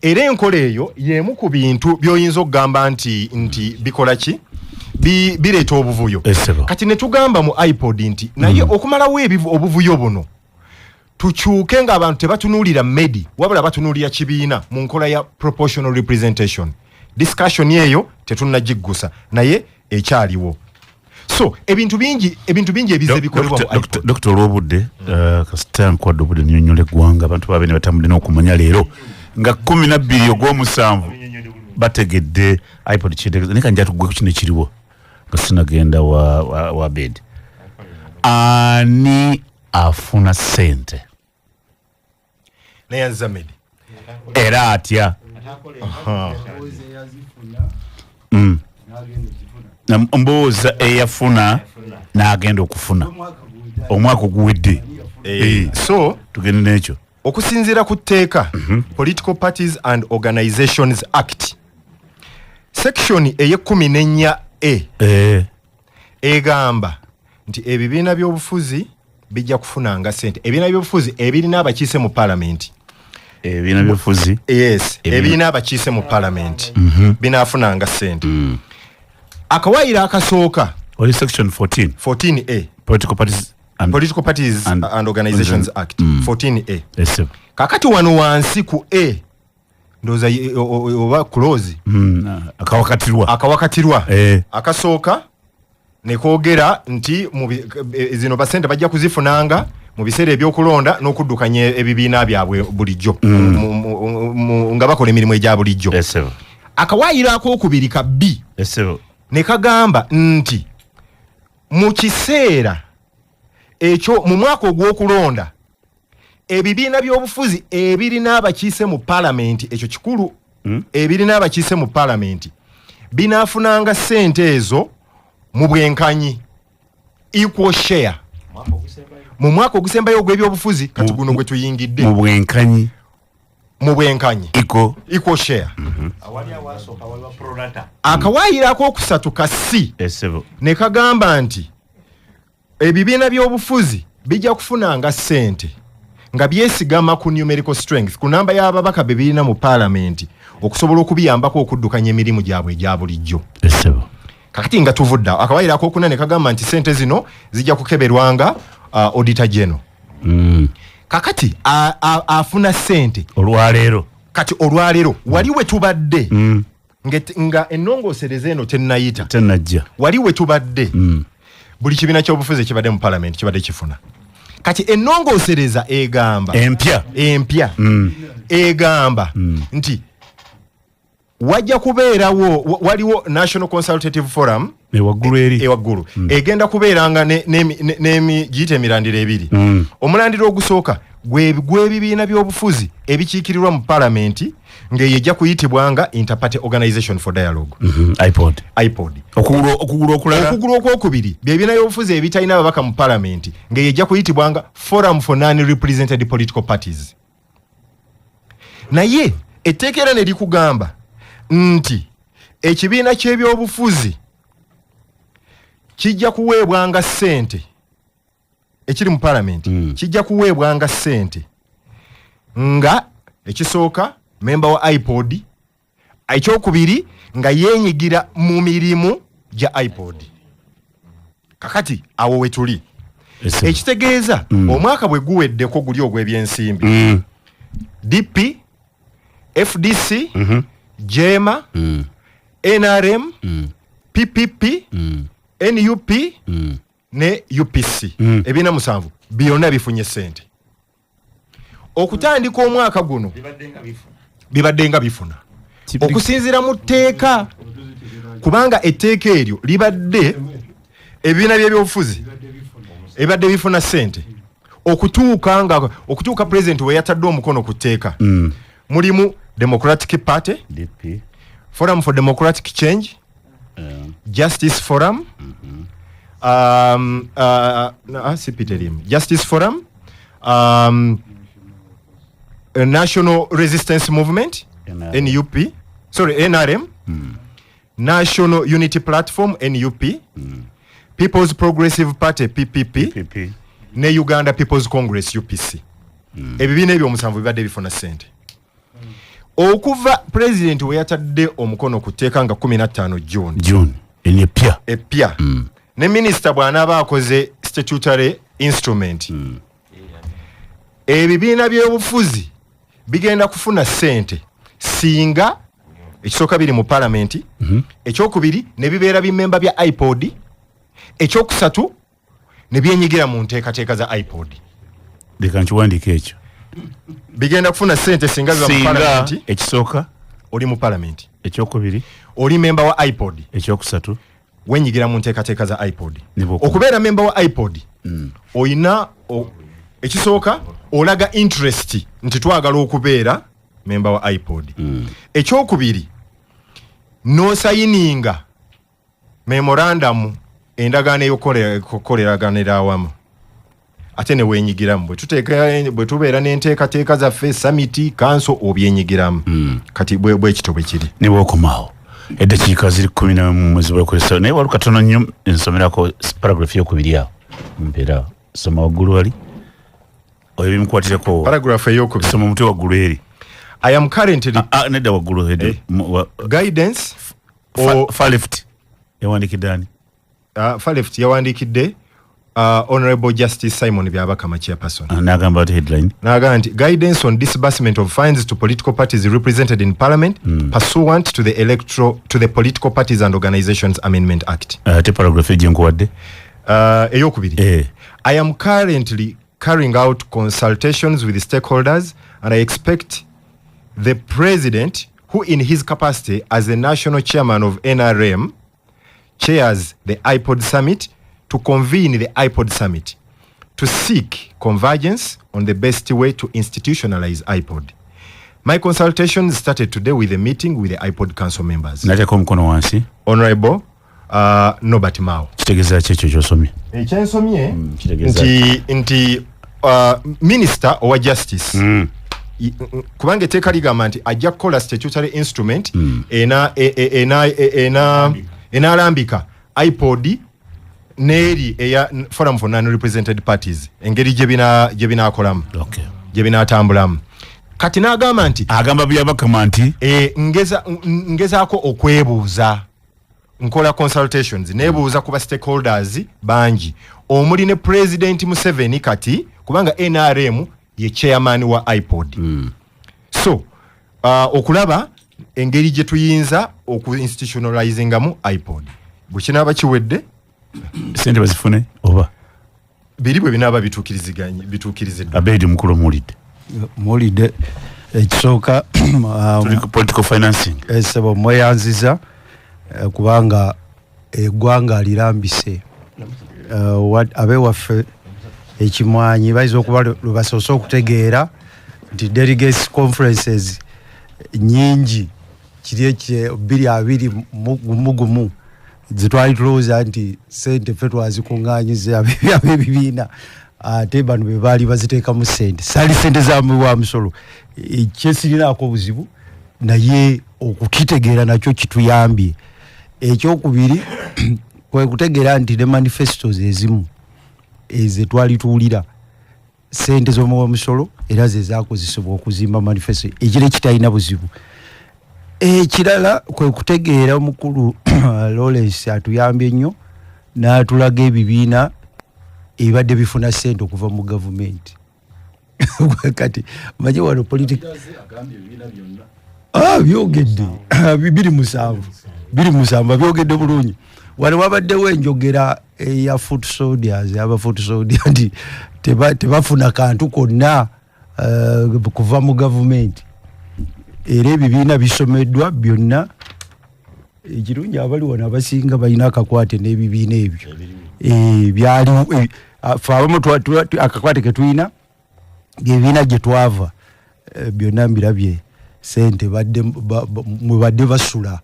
era enkola eyo y'emu ku bintu by'oyinza okugamba nti bikola ki bireeta obuvuyo. Kati ne tugamba mu iPod nti naye okumalawo obuvuyo buno tukyuke ng'abantu tebatunuulira medi wabula batunuulira kibiina mu nkola ya proportional representation. Discussion eyo tetunnagiggusa naye ekyaliwo. So ebintu bingi ebize bikolebwa mu iPod. Dr. Olwobudde kasita nkwadde obudde nnyonnyola eggwanga abantu babe ne batambudde n'okumanya leero nga 12 ogw'omusanvu bategedde iPod kitegeeza naye kanjja tugwe ku kino ekiriwo nga sinagenda wa bed. Ani afuna ssente naye azamedi era atya mbooza eyafuna n'agenda okufuna omwaka oguwedde. So tugende n'ekyo okusinziira ku tteeka Political Parties and Organizations Act section eye14A egamba nti ebibiina by'obufuzi bijja kufunanga ssente. Ebibiina by'obufuzi ebirina abakiise mu parliament, ebibiina by'obufuzi ebirina abakiise mu parliament binaafunanga ssente. Akawaayiro akasooka oli section 14A Political Parties and Organizations Act 14A. Kakati wano wansi ku A ndoza oba clause akawakatirwa akasooka ne koogera nti zino basente bajja kuzifunanga mu biseera ebyokulonda n'okuddukanya ebibiina byabwe bulijjo nga bakola emirimu egya bulijjo. Akawaayiro ak'okubiri ka B ne kagamba nti mu kiseera ekyo mu mwaka ogw'okulonda ebibiina by'obufuzi ebirina abakiise mu parliament, ekyo kikulu, ebirina abakiise mu parliament binaafunanga ssente ezo mu bwenkanyi, equal share mu mwaka ogusembayo ogw'ebyobufuzi. Kati guno gwe tuyingidde mu bwenkanyi equal share. Akawaayiro ak'okusatu ka C ne kagamba nti ebibiina by'obufuzi bijja kufunanga ssente nga byesigama ku numerical strength, ku namba y'ababaka be birina mu parliament okusobola okubiyambako okuddukanya emirimu gyabwe egya bulijjo. Kakati nga tuvudde akawaayiro ak'okuna ne kagamba nti ssente zino zijja kukeberwanga auditor general. Kakati afuna ssente olwaleero. Kati olwaleero wali we tubadde nga ennongoosereza eno tennajja, wali we tubadde buli kibiina ky'obufuzi kibadde mu parliament kibadde kifuna. Kati ennongoosereza egamba empya egamba nti wajja kubeerawo waliwo National Consultative Forum ewaggulu egenda kubeeranga giyite emirandiro ebiri. Omulandiro ogusooka gw'ebibiina by'obufuzi ebikiikirirwa mu palamenti ng'eyo ejja kuyitibwanga Interparty Organization for Dialogue. IPOD. Okugulu okwokubiri by'ebibiina by'obufuzi ebitalina babaka mu palamenti ng'eyo ejja kuyitibwanga Forum for Non-Represented Political Parties. Naye etteeka era ne likugamba nti ekibiina ky'ebyobufuzi kijja kuweebwanga ssente ekiri mu palamenti kijja kuweebwanga ssente nga ekisooka memba wa IPOD, ekyokubiri nga yeenyigira mu mirimu gya IPOD. Kakati awo we tuli ekitegeeza omwaka bwe guweddeko guli ogw'ebyensimbi DP, FDC, JEMA, NRM, PPP, NUP ne UPC ebina musanvu byonna bifunye ssente okutandika omwaka guno bibaddenga bifuna okusinziira mu tteeka kubanga etteeka eryo libadde ebibiina by'ebyobufuzi ebadde bifuna ssente okutuuka president we yatadde omukono ku tteeka mulimu Democratic Party, DP, Forum for Democratic Change, Justice Forum, Justice Forum, National Resistance Movement, NRM, National Unity Platform, NUP, People's Progressive Party, PPP, ne Uganda People's Congress, UPC. Ebibiina ebyo omusanvu bibadde bifuna ssente. Okuva president we yatadde omukono ku tteeka nga 15 June epya ne minister bw'anaaba akoze statutory instrument ebibiina by'obufuzi bigenda kufuna ssente singa ekisooka biri mu palamenti ekyokubiri ne bibeera bimemba bya IPOD, ekyokusatu ne byenyigira mu nteekateeka za IPOD. Leka nkiwandiika ekyo bigenda kufuna ssente singa biba mu palamenti. Ekisooka oli mu palamenti, ekyokubiri oli memba wa IPOD, ekyokusatu wenyigira mu nteekateeka za IPOD. Okubeera memba wa IPOD oyina ekisooka olaga interest nti twagala okubeera memba wa IPOD. Ekyokubiri nosayininga memorandum endagaano ey'okukoleraganira awamu ate ne wenyigiramu bwe tubeera n'enteekateeka zaffe summit council obyenyigiramu kati bwe kito bwe kiri ne bwokomaawo eddakiika ziri 10 mu mwezi bwekozesa naye wali katono nnyo ensomerako paragraph y'okubiri awo mpeera soma waggulu wali oyo bimukwatireko paragraph ey'okubiri soma omutwe waggulu eri I am currently nedda waggulu guidance far left yawandiikidde ani far left yawandiikidde Honorable Justice Simon Byabakama chairperson. Nagamba ati headline. Naganti guidance on disbursement of funds to political parties represented in Parliament pursuant to the Political Parties and Organizations Amendment Act. Te paragraph ejenkuwadde. Eyokubiri. I am currently carrying out consultations with the stakeholders and I expect the President, who in his capacity as the National Chairman of NRM chairs the IPOD Summit, to convene the IPOD Summit to seek convergence on the best way to institutionalize IPOD. My consultations started today with a meeting with the IPOD Council members. Nateko mkono wansi. Honorable Nobert Mao. Kitegeza checho chosomye. Ekyensomye nti Minister wa Justice. Kubanga etteeka ligamba nti ajja kukola statutory instrument enaalambika IPOD neri eya Forum for Non-Represented Parties engeri gye binaakolamu gye binaatambulamu kati n'agamba nti agamba Byabakama nti ngezaako okwebuuza nkola consultations neebuuza ku ba stakeholders bangi omuli ne President Museveni kati kubanga NRM ye chairman wa IPOD so okulaba engeri gye tuyinza oku-institutionalizingamu IPOD bukinaaba kiwedde sente bazifune oba biri bwe binaaba bituukiriziddwa Abedi mukulu mulidde ekisooka political financing esebo mweyanziza kubanga eggwanga alirambise abewaffe ekimwanyi bayinza okuba lwebasoose okutegeera nti delegates conferences nyingi kiri 220 zitwali tulowooza nti sente ffe twazikuŋŋaanyiza ab'ebibiina ate bano be baali baziteekamu sente saali sente wa musolo kyesirinaako buzibu naye okukitegeera nakyo kituyambye. Ekyokubiri kwe kutegeera nti ne manifestos ezimu ezetwali tuwulira sente z'omuwa musolo era ze zaakozesebwa okuzimba manifesto ekiro kitalina buzibu. Ekirala kwe kutegeera omukulu Lawrence atuyambye nnyo n'atulaga ebibiina ebadde bifuna sente okuva mu gavumenti. Kati manyi wano politika byogedde 207 byogedde bulungi. Wano wabaddewo enjogera eya foot soldiers aba foot soldiers nti tebafuna kantu konna kuva mu gavumenti. Era ebibiina bisomeddwa byonna ekirungi abali wano abasinga balina akakwate n'ebibiina ebyo byaliwo fe abamu akakwate ketulina ebibiina gye twava byonna mbirabye sente mwe badde basula.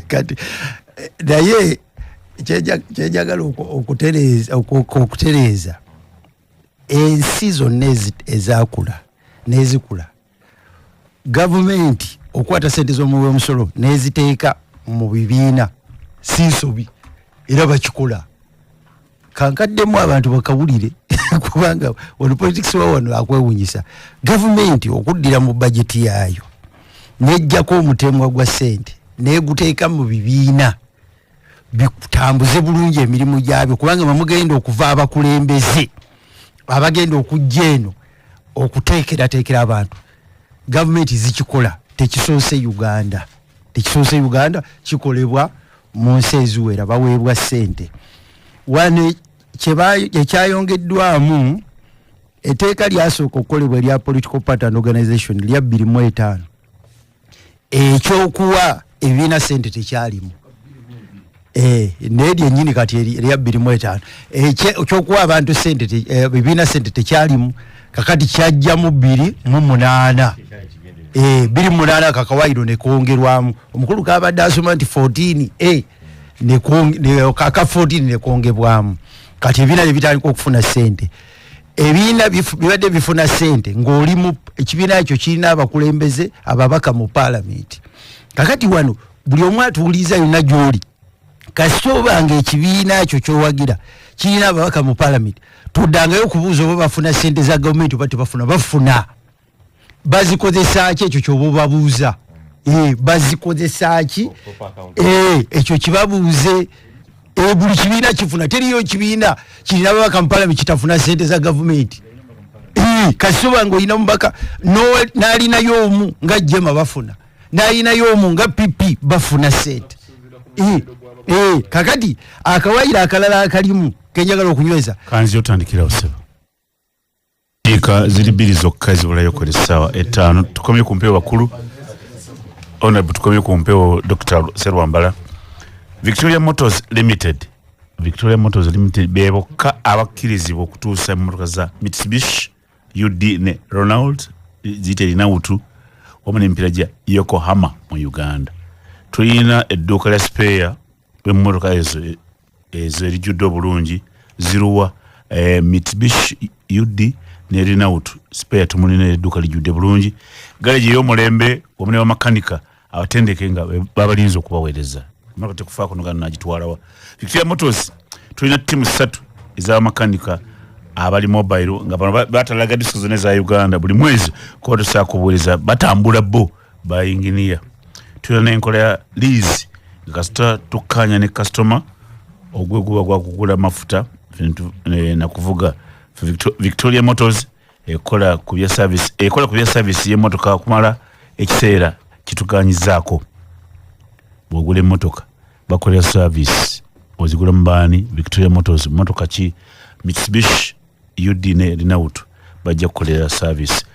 Kati naye kyejagala okutereeza ensi zonna ezakula n'ezikula gavumenti okwata sente z'omuwa omusolo n'eziteeka mu bibiina si nsobi era bakikola. Kankaddemu abantu bakawulire kubanga wano politics wa wano akwewunyisa. Gavumenti okuddira mu bajeti yaayo nejjako omutemwa gwa sente neguteeka mu bibiina bikutambuze bulungi emirimu gyabyo kubanga bamugenda okuva abakulembeze abagenda okujja eno okuteekerateekera abantu. Gavumenti zikikola tekisoose Uganda. Tekisoose Uganda kikolebwa mu nsi eziwera baweebwa sente. Wane ekyayongeddwamu etteeka lyasooka okukolebwa erya political party and organization lya 2005 ekyokuwa ebibiina sente tekyalimu. Neryo ennyini kati erya 2005 ekyokuwa abantu sente ebibiina sente tekyalimu kakati kyajjamu 2008 kakawayiro ne kwongerwamu. Omukulu kabadde asoma nti 14 kaka 14 ne kwongebwamu. Kati ebibiina ebitandika okufuna sente ebibiina bibadde bifuna sente ng'olimu ekibiina ekyo kirina abakulembeze ababaka mu palamenti. Kakati wano buli omu atuwuliza yonna gy'oli kasita obanga ekibiina ekyo kyowagira kirina ababaka mu palamenti tuddangayo okubuuza oba bafuna sente za gavumenti oba tebafuna. Bafuna. Bazikozesa ki ekyo ky'oba obabuuza? Bazikozesa ki ekyo kibabuuze. Buli kibiina kifuna. Teriyo kibiina kirina ababaka mu palamenti kitafuna sente za gavumenti. Kasita obanga olina mubaka n'alinayo omu nga Jema bafuna n'alinayo omu nga PP bafuna sente. Kakati akawayira akalala akalimu kenjagala okunyweza kanzi otandikira oseba eka ziri biri zokka zibulayo kolesaawa 5 tukomye ku mpewo bakulu honorable tukomye ku mpewo Dr. Serwambala. Victoria Motors Limited bebokka abakkirizibwa okutuusa emmotoka za Mitsubishi UD ne Ronald ziterina utu wamu n'emipiira gya Yokohama mu Uganda. Tulina edduuka lya spare w'emmotoka ezo erijjudde obulungi ziruwa Mitsubishi UD ne Renault spare tumulina edduuka lijjudde bulungi. Galeji y'omulembe wamu ne bamakanika abatendeke nga babalinze okubaweereza. Mmotoka tekufaako nogana nagitwalawa. Victoria Motors tulina ttiimu 3 ez'abamakanika abali mobile nga bano batalaga disco zone za Uganda buli mwezi ko tusakubuliza batambula bo ba engineer. Tulina enkola ya lease kasita tukanya ne customer ogweguba gwa kugula mafuta na kuvuga. Victoria Motors ekola ku bya service ye motoka kumala ekiseera kitukanyizaako. Bwogula emotoka bakolera service ozigula mbani Victoria Motors motoka ki Mitsubishi UD ne Renault bajja kukolera service.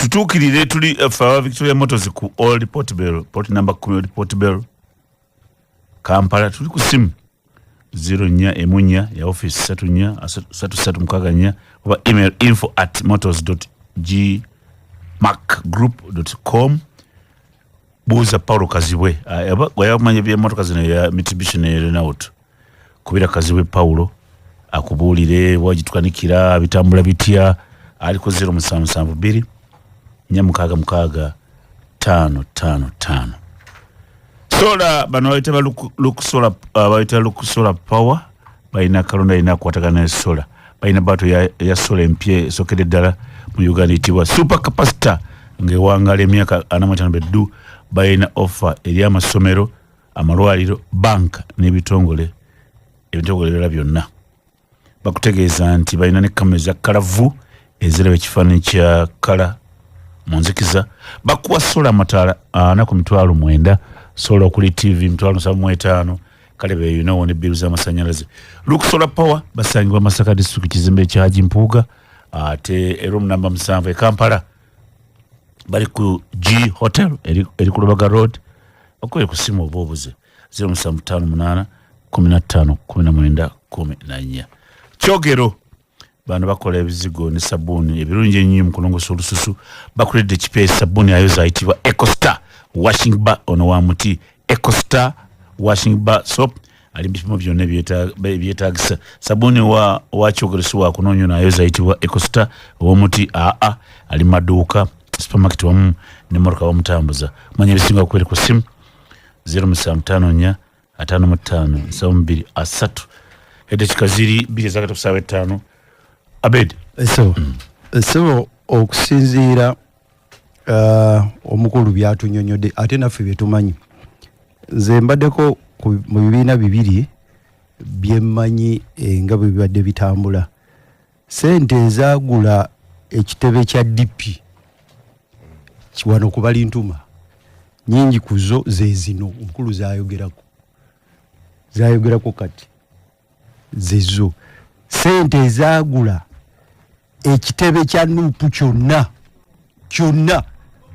tutukirire tuli fa Victoria Motors ku Old Portbell port number 10 Old Portbell Kampala tuli ku simu 04 ya office 34 oba email info@motors.gmacgroup.com buza Paulo Kazibwe wayamanya bya motoka zino ya Mitsubishi ne Renault kubira Kazibwe Paulo akubulire wagitukanikira bitambula bitya aliko 0772 nyamukaga 555 sola bano bayita sola power bayina kalonda ina kwatakana sola bayina bato ya sola empye sokede dala mu Uganda itibwa super capacitor ngewangala emyaka 45 bayina offer eri amasomero amalwaliro bank n'ebitongole ebitongole byonna bakutegeeza nti bayina ne kamera za kalavu eziraba ekifaananyi kya kala munzikiza bakuwa sola amataala ana ku 9,000 sola okuli TV 7,500 kale be ne bill z'amasanyalaze Solar Power basangibwa Masaka district kizimbe kya Mpuuga ate room number 7 e Kampala bali ku G Hotel eri ku Lubaga Road okoye ku simu obubuze 0758 15 19 14 Kyogero bano bakola ebizigo ne sabuni ebirungi ennyo mu kulongosa olususu bakulidde kipe sabuni ayoza ayitibwa EcoStar washing bar ono wa muti EcoStar washing bar soap ali bipimo byonna byetagisa sabuni wa Kyogero wa kunonyo na ayoza ayitibwa EcoStar wa muti ali maduuka supermarket wamu ne motoka wamutambuza manya bisinga kweli ku simu 0754 55 72 ede chikaziri bije zaka tusawe 5 Abed so okusinziira omukulu byatunyonyode ate naffe byetumanyi nze mbaddeko mu bibiina bibiri byemmanyi nga bwe bibadde bitambula sente ezagula ekitebe kya DP kiwano kubali ntuma nyingi kuzo zezino omukulu zayogerako kati zezo sente ezagula ekitebe kya nupu kyonna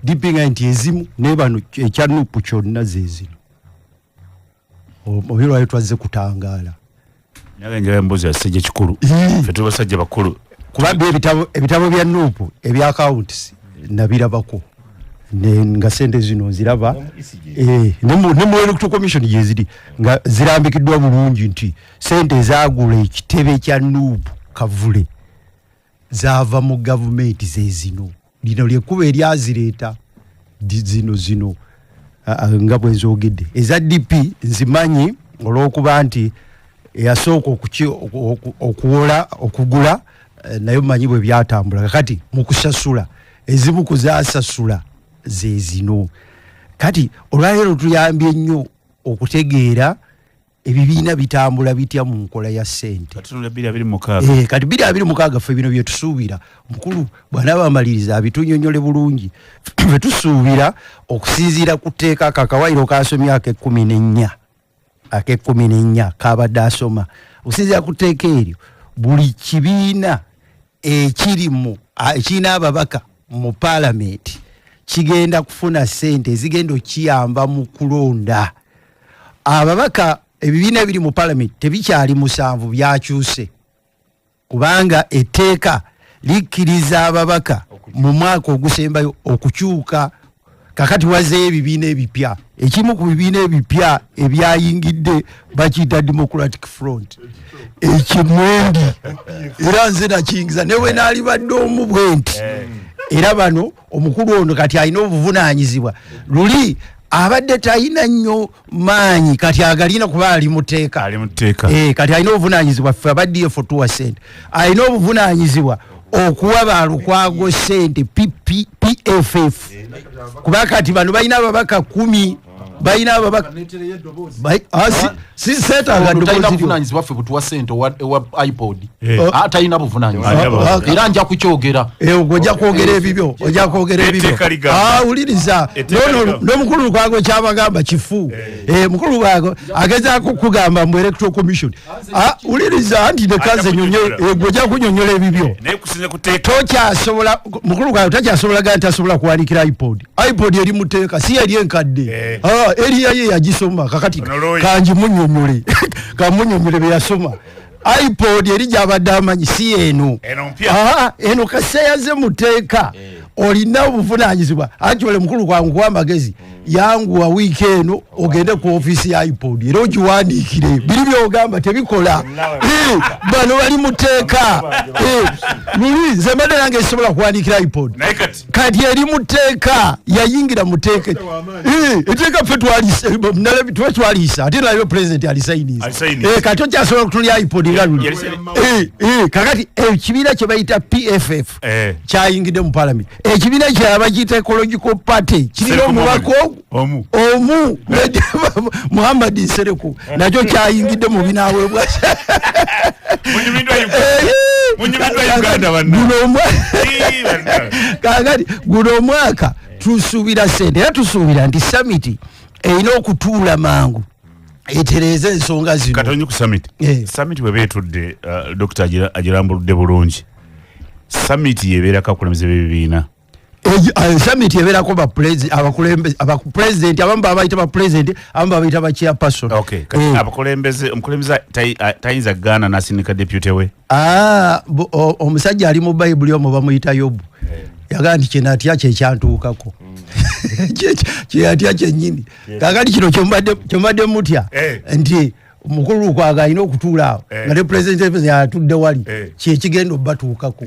dipinga nti ezimu nebano ekya nupu kyonna zezino obiro ayo twaze kutangaala naye njaye mbozi asije kikulu fetu basajja bakulu kubanga ebitabo bya nupu ebya accounts nabirabako nga sente zino ziraba ne electoral commission yezidi nga zirambikiddwa bulungi nti sente ezagula ekitebe kya nupu kavule zava mu government zezino lino lyekuba eryazireeta zino nga bwezogedde eza DP nzimanyi olw'okuba nti eyasooka okugula naye manyi bwe byatambula kati mu kusasula ezimu kuzasasula zezino kati olwaleero tuyambye nnyo okutegeera ebibiina bitambula bitya mu nkola ya sente kati 226 ffe bino byetusuubira omukulu bw'anaaba amaliriza abitunyonyole bulungi ffe tusuubira okusinziira ku tteeka kakawairo kasomya ak'ekkumi kabadde asoma okusinziira ku tteeka eryo buli kibiina ekirina ababaka mu paalamenti kigenda kufuna sente zigenda okiyamba mu kulonda ababaka ebibiina ebiri mu parliament tebikyali 7 byakyuse kubanga etteeka likkiriza ababaka mu mwaka ogusembayo okukyuka kakati wazeeyo ebibiina ebipya ekimu ku bibiina ebipya ebyayingidde bakiyita Democratic Front ekimwendi era nze nakiyingiza newe naalibadde omu bwenti era bano omukulu ono kati alina obuvunaanyizibwa luli abadde talina nnyo maanyi kati agalina kuba ali muteeka kati alina obuvunaanyizibwa ffe abaddiye fo tuwa sente alina obuvunaanyizibwa okuwa balukwago sente PFF kuba kati bano balina ababaka 10 balina ababaka si setaga buvunaanyizibwa baffe butuwa sente wa iPod atalina buvunaanyizibwa era nja kukyogera ojja kwogera ebibyo uliriza n'omukulu lukwago kyabagamba kifu mukulu lukwago agezaako kugamba mu electoral commission uliriza nti nekaze ojja kunyonyola ebibyo tokyasobola mukulu gwayo takyasobola ganta asobola kuwanikira iPod eri muteeka si yali enkadde eri yaye yagisoma kakati kanji munyonyole kamunyonyole beyasoma iPod eri gyabadde amanyi si eno eno kaseyaze muteeka olina obuvunanyizibwa actually mukulu gwangu kwa magezi yangu wa weekend ogende ku office ya iPod era ogiwandiikire biri byogamba tebikola bano bali muteeka luli nze mbadde nange esobola kuwandiikira iPod kati eri muteeka yayingira muteeka eteeka ffe twalisa ate nalyo president alisayiniza kati okyasobola kutulya iPod nga luli kakati ekibiina kye bayita PFF kyayingidde mu parliament ekibiina kyaba kiyita ecological party kirina omubaka omu Muhammad Nsereko nakyo kyayingidde mu binaweebwa guno omwaka tusuubira sente era tusuubira nti summit erina okutuula mangu etereze ensonga zino katonyi ku summit webeetudde Dr. agirambuludde bulungi summit yebeerako abakulembeze b'ebibiina summit yebeerako abapresident abamu babayita bapresident abamu babayita bachairperson omukulembeze tayinza Ghana nasindika deputy we omusajja ali mu bayibuli omwo bamuyita Yobu yagaa nti kyenatya kyekyantuukako kyeyatya kyennyini kakati kino kyombadde mutya nti mukulu kwaga alina okutuula awo nga ne president yatudde wali kyekigenda obbatuukako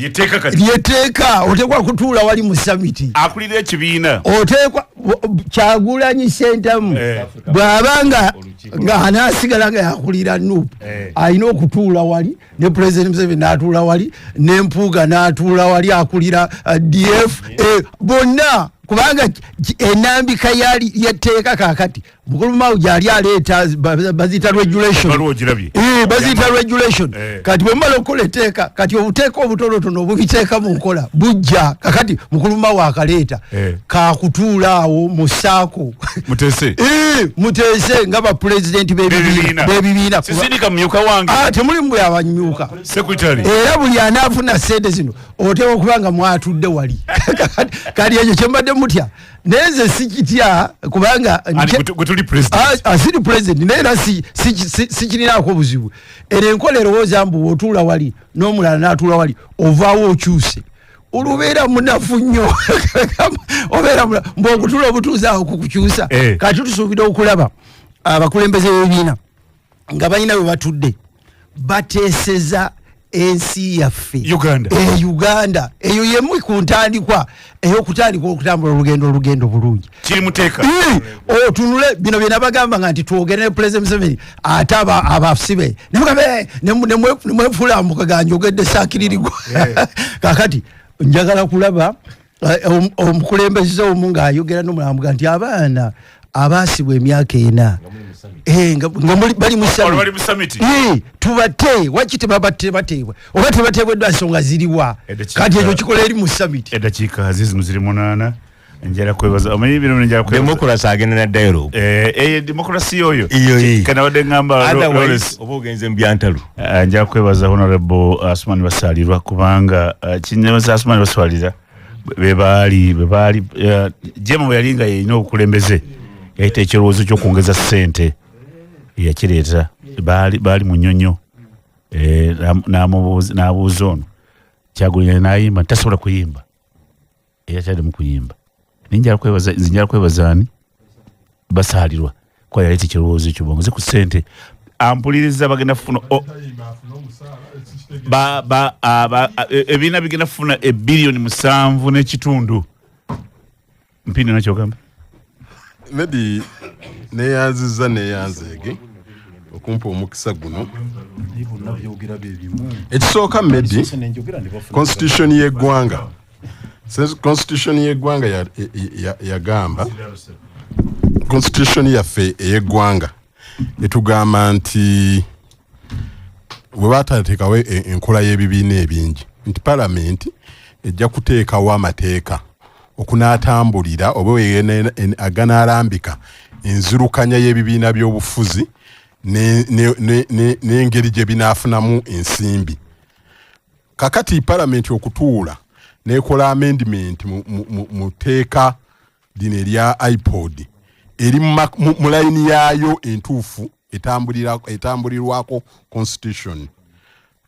lyeteeka oteekwa kutuula wali mu summit akulira ekibiina oteekwa Kyagulanyi Sentamu bw'abanga nga anaasigala nga yakulira NUP alina okutuula wali ne president Museveni n'atuula wali ne Mpuuga n'atuula wali akulira DF bonna kubanga enambika yali yeteeka kakati mukulu mawu gyali aleeta bazita regulation kati bwemala okukola etteeka kati obuteeka obutonotono obubiteeka mu nkola bujja kakati mukulu mawu akaleeta kakutuula awo mu ssaako muteese nga bapulezidenti b'ebibiina temulimu bwe abanyumyuka era buli anaafuna sente zino oteeka okuba nga mwatudde wali kati ekyo kyembadde mutya neze sikitya kubanga asiri president nera sikirinaako obuzibu era enkola erowooza mbu otuula wali n'omulala n'atuula wali ovaawo okyuse olubeera munafu nnyo obeera mbu okutuula obutuuza awo kukukyusa kati tusuubira okulaba abakulembeze b'ebibiina nga balina bwe batudde bateeseza ensi yaffe Uganda eyo yemu ku ntandikwa ey'okutandika okutambula olugendo bulungi kiri muteeka otunule bino bye nabagamba nga nti twogere ne president Museveni ate abasibe nemwefuula mu kaganja ogedde saakiririrwa kakati njagala kulaba omukulembeze omu ng'ayogera n'omulamuga nti abaana abaasibwa emyaka 4 bali mu summit tubate wakite bateebwa oba tebateebweddwa nsonga ziriwa kati ekyo kikola eri mu summit eddakiika zino ziri 8 njala kwebaza omanyi bino njala kwebaza democracy agenda na dialogue democracy oyo kana wade ngamba oba ogenze mu byantalu njala kwebaza honorable Asmani Basalirwa kubanga kinyaza Asmani Basalira bebaali jemo yalinga yino okulembeze yaita ekirowoozo ky'okwongeza ssente yakireeta baali mu nnyonnyo n'abuuza ono Kyagulanyi n'ayimba tasobola kuyimba era kyali mu kuyimba njala kwebaza ani Basalirwa kwa yaleeta ekirowoozo ekyo bongeze ku ssente ampuliriza bagenda funa ebiina bigenda funa $1.7 billion mpindi nakyogamba Medi neyanziza neyanzeege okumpa omukisa guno ekisooka Medi constitution y'eggwanga yagamba constitution yaffe ey'eggwanga etugamba nti bwe batateekawo enkola y'ebibiina ebingi nti palamenti ejja kuteekawo amateeka okunaatambulira oba aganaalambika enzirukanya y'ebibiina by'obufuzi n'engeri gye binaafunamu ensimbi kakati parliament okutuula nekola amendment mu teeka lino erya iPod eri mu line yaayo entuufu etambulirwako constitution.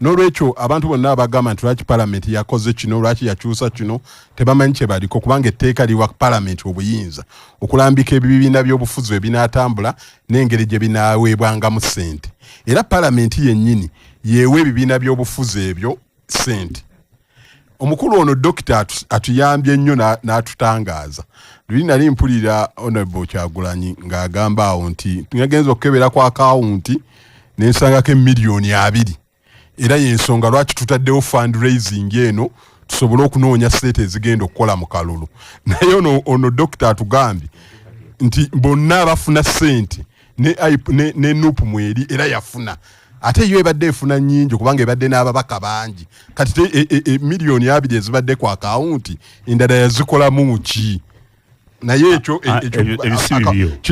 N'olwekyo abantu bonna abagamba nti lwaki parliament yakoze kino lwaki yakyusa kino tebamanyi kye baliko kubanga etteeka liwa parliament obuyinza okulambika ebibiina by'obufuzi ebinaatambula n'engeri gye binaaweebwangamu ssente. Era parliament yennyini yeewa ebibiina by'obufuzi ebyo ssente. Omukulu ono dokita atuyambye nnyo n'atutangaaza. Luli nali mpulira Honorable Kyagulanyi ng'agamba awo nti yagenza okukebera ku akawunti n'ensangako $2,000,000. Era y'ensonga lwaki tutaddewo fundraising eno tusobole okunoonya ssente ezigenda okukola mu kalulu. Naye ono dokita atugambye nti bonna abafuna ssente ne nupu mweri era yafuna. Ate yo ebadde efuna nnyingi kubanga ebadde n'ababaka bangi. Kati $2,000,000 ezibadde ku akawunti endala yazikolamu ki? Naye ekyo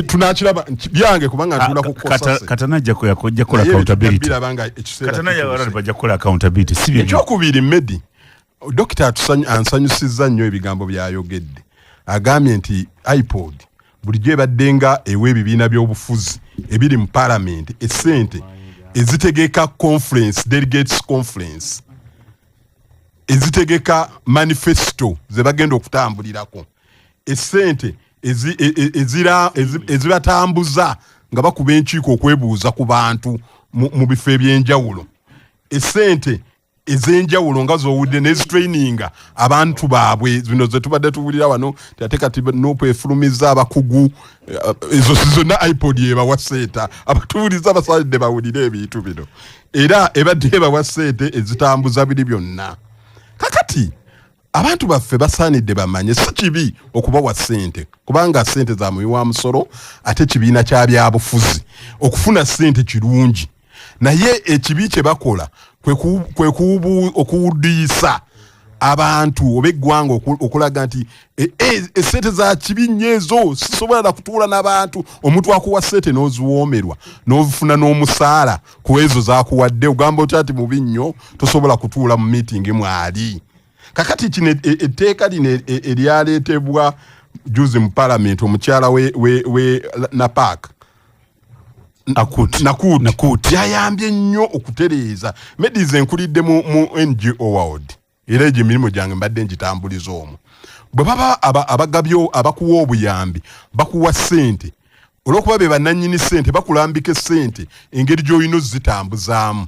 tunakiraba byange kubanga ntula kukosa katana jako yakojja kola accountability katana yawara bajja kola accountability sibi ekyokubiri Medi dokita ansanyusizza nnyo ebigambo byayogedde agambye nti iPod bulijjo ebaddenga ewe ebibiina by'obufuzi ebiri mu parliament essente ezitegeka conference delegates conference ezitegeka manifesto ze bagenda okutambulirako essente ezibatambuza nga bakuba enkiiko okwebuuza ku bantu mu bifo ebyenjawulo essente ez'enjawulo nga z'owudde n'ezitraininga abantu baabwe zino ze tubadde tuwulira wano ate kati n'okwefulumiza abakugu ezo zonna iPod ebawa ssente abatuwuliza basalidde bawulire ebintu bino era ebadde ebawa ssente ezitambuza biri byonna. Kakati abantu baffe basaanidde bamanye si kibi okubawa ssente kubanga ssente za muwi wa musolo ate kibiina kya byabufuzi okufuna ssente kirungi naye ekibi kye bakola kwe okuwudiisa abantu obeggwanga okulaga nti essente za kibi nnyo ezo sisobola na kutuula n'abantu omuntu akuwa ssente n'oziwoomerwa n'ofuna n'omusaala ku ezo zaakuwadde ogamba otya ati mubi nnyo tosobola kutuula mu meeting mwali. Kakati kino etteeka lino eryaleetebwa juzi mu parliament omukyala we Napak Nakuti yayambye nnyo okutereeza medize nkulidde mu NGO world era egyo emirimu gyange mbadde ngitambuliza omwo bwe baba abagabyo abakuwa obuyambi bakuwa ssente olw'okuba be bannannyini ssente bakulambika ssente engeri gy'olina ozitambuzaamu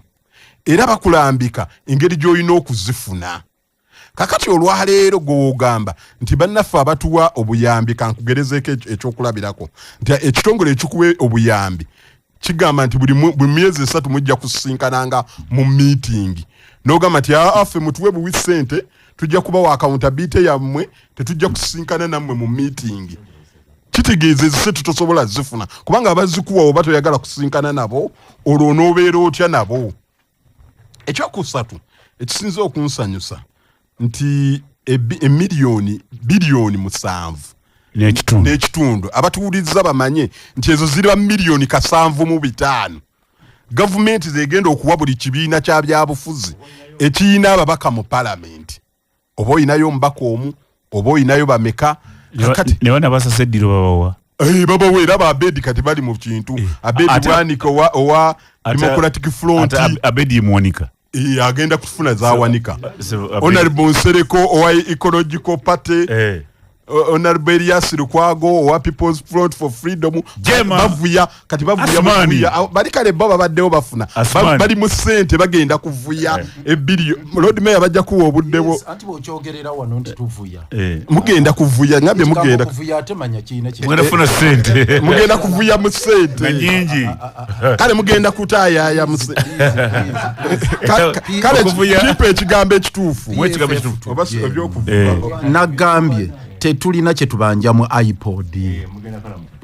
era bakulambika engeri gy'olina okuzifuna. Kakati olwaleero gw'ogamba nti bannaffe abatuwa obuyambi kankugerezeeko ekyokulabirako nti ekitongole ekikuwa obuyambi kigamba nti buli myezi 3 mujja kusinkananga mu meeting n'ogamba nti affe mutuwe buwi ssente tujja kubawa accountability yammwe tetujja kusinkana nammwe mu meeting. Kitegeeza ssente tosobola zifuna kubanga abazikuwa oba toyagala kusinkana nabo olwo n'obeera otya nabo. Ekyokusatu ekisinza okunsanyusa nti bilioni 7 n'ekitundu abatuwuliriza bamanye nti ezo ziri $7,500,000 gavumenti zegenda okuwa buli kibiina kya byabufuzi ekiyina ababaka mu parliament oba oyinayo omubaka omu oba oyinayo bameka ne bana basaseddiro babawa babawa era Abedi kati bali mu kintu Abedi Bwanika owa Democratic Front Abedi Mwanika agenda kufuna zawanika Honorable Nsereko owa Ecological Party Honorable Elias Lukwago owa People's Front for Freedom bavuya kati bavuya bali kale baba baddewo bafuna bali mu ssente bagenda kuvuya ebiliyo Lord Mayor bajja kuwa obuddebo anti bw'okyogerera wano nti tuvuya mugenda kuvuya ngambye mugenda kuvuya atemanya kiina kye mugenda kufuna ssente mugenda kuvuya mu ssente nyingi kale mugenda kutaayaya mu kale kipe ekigambo ekituufu oba ebyokuvuga nagambye tetulina kye tubanja mu iPod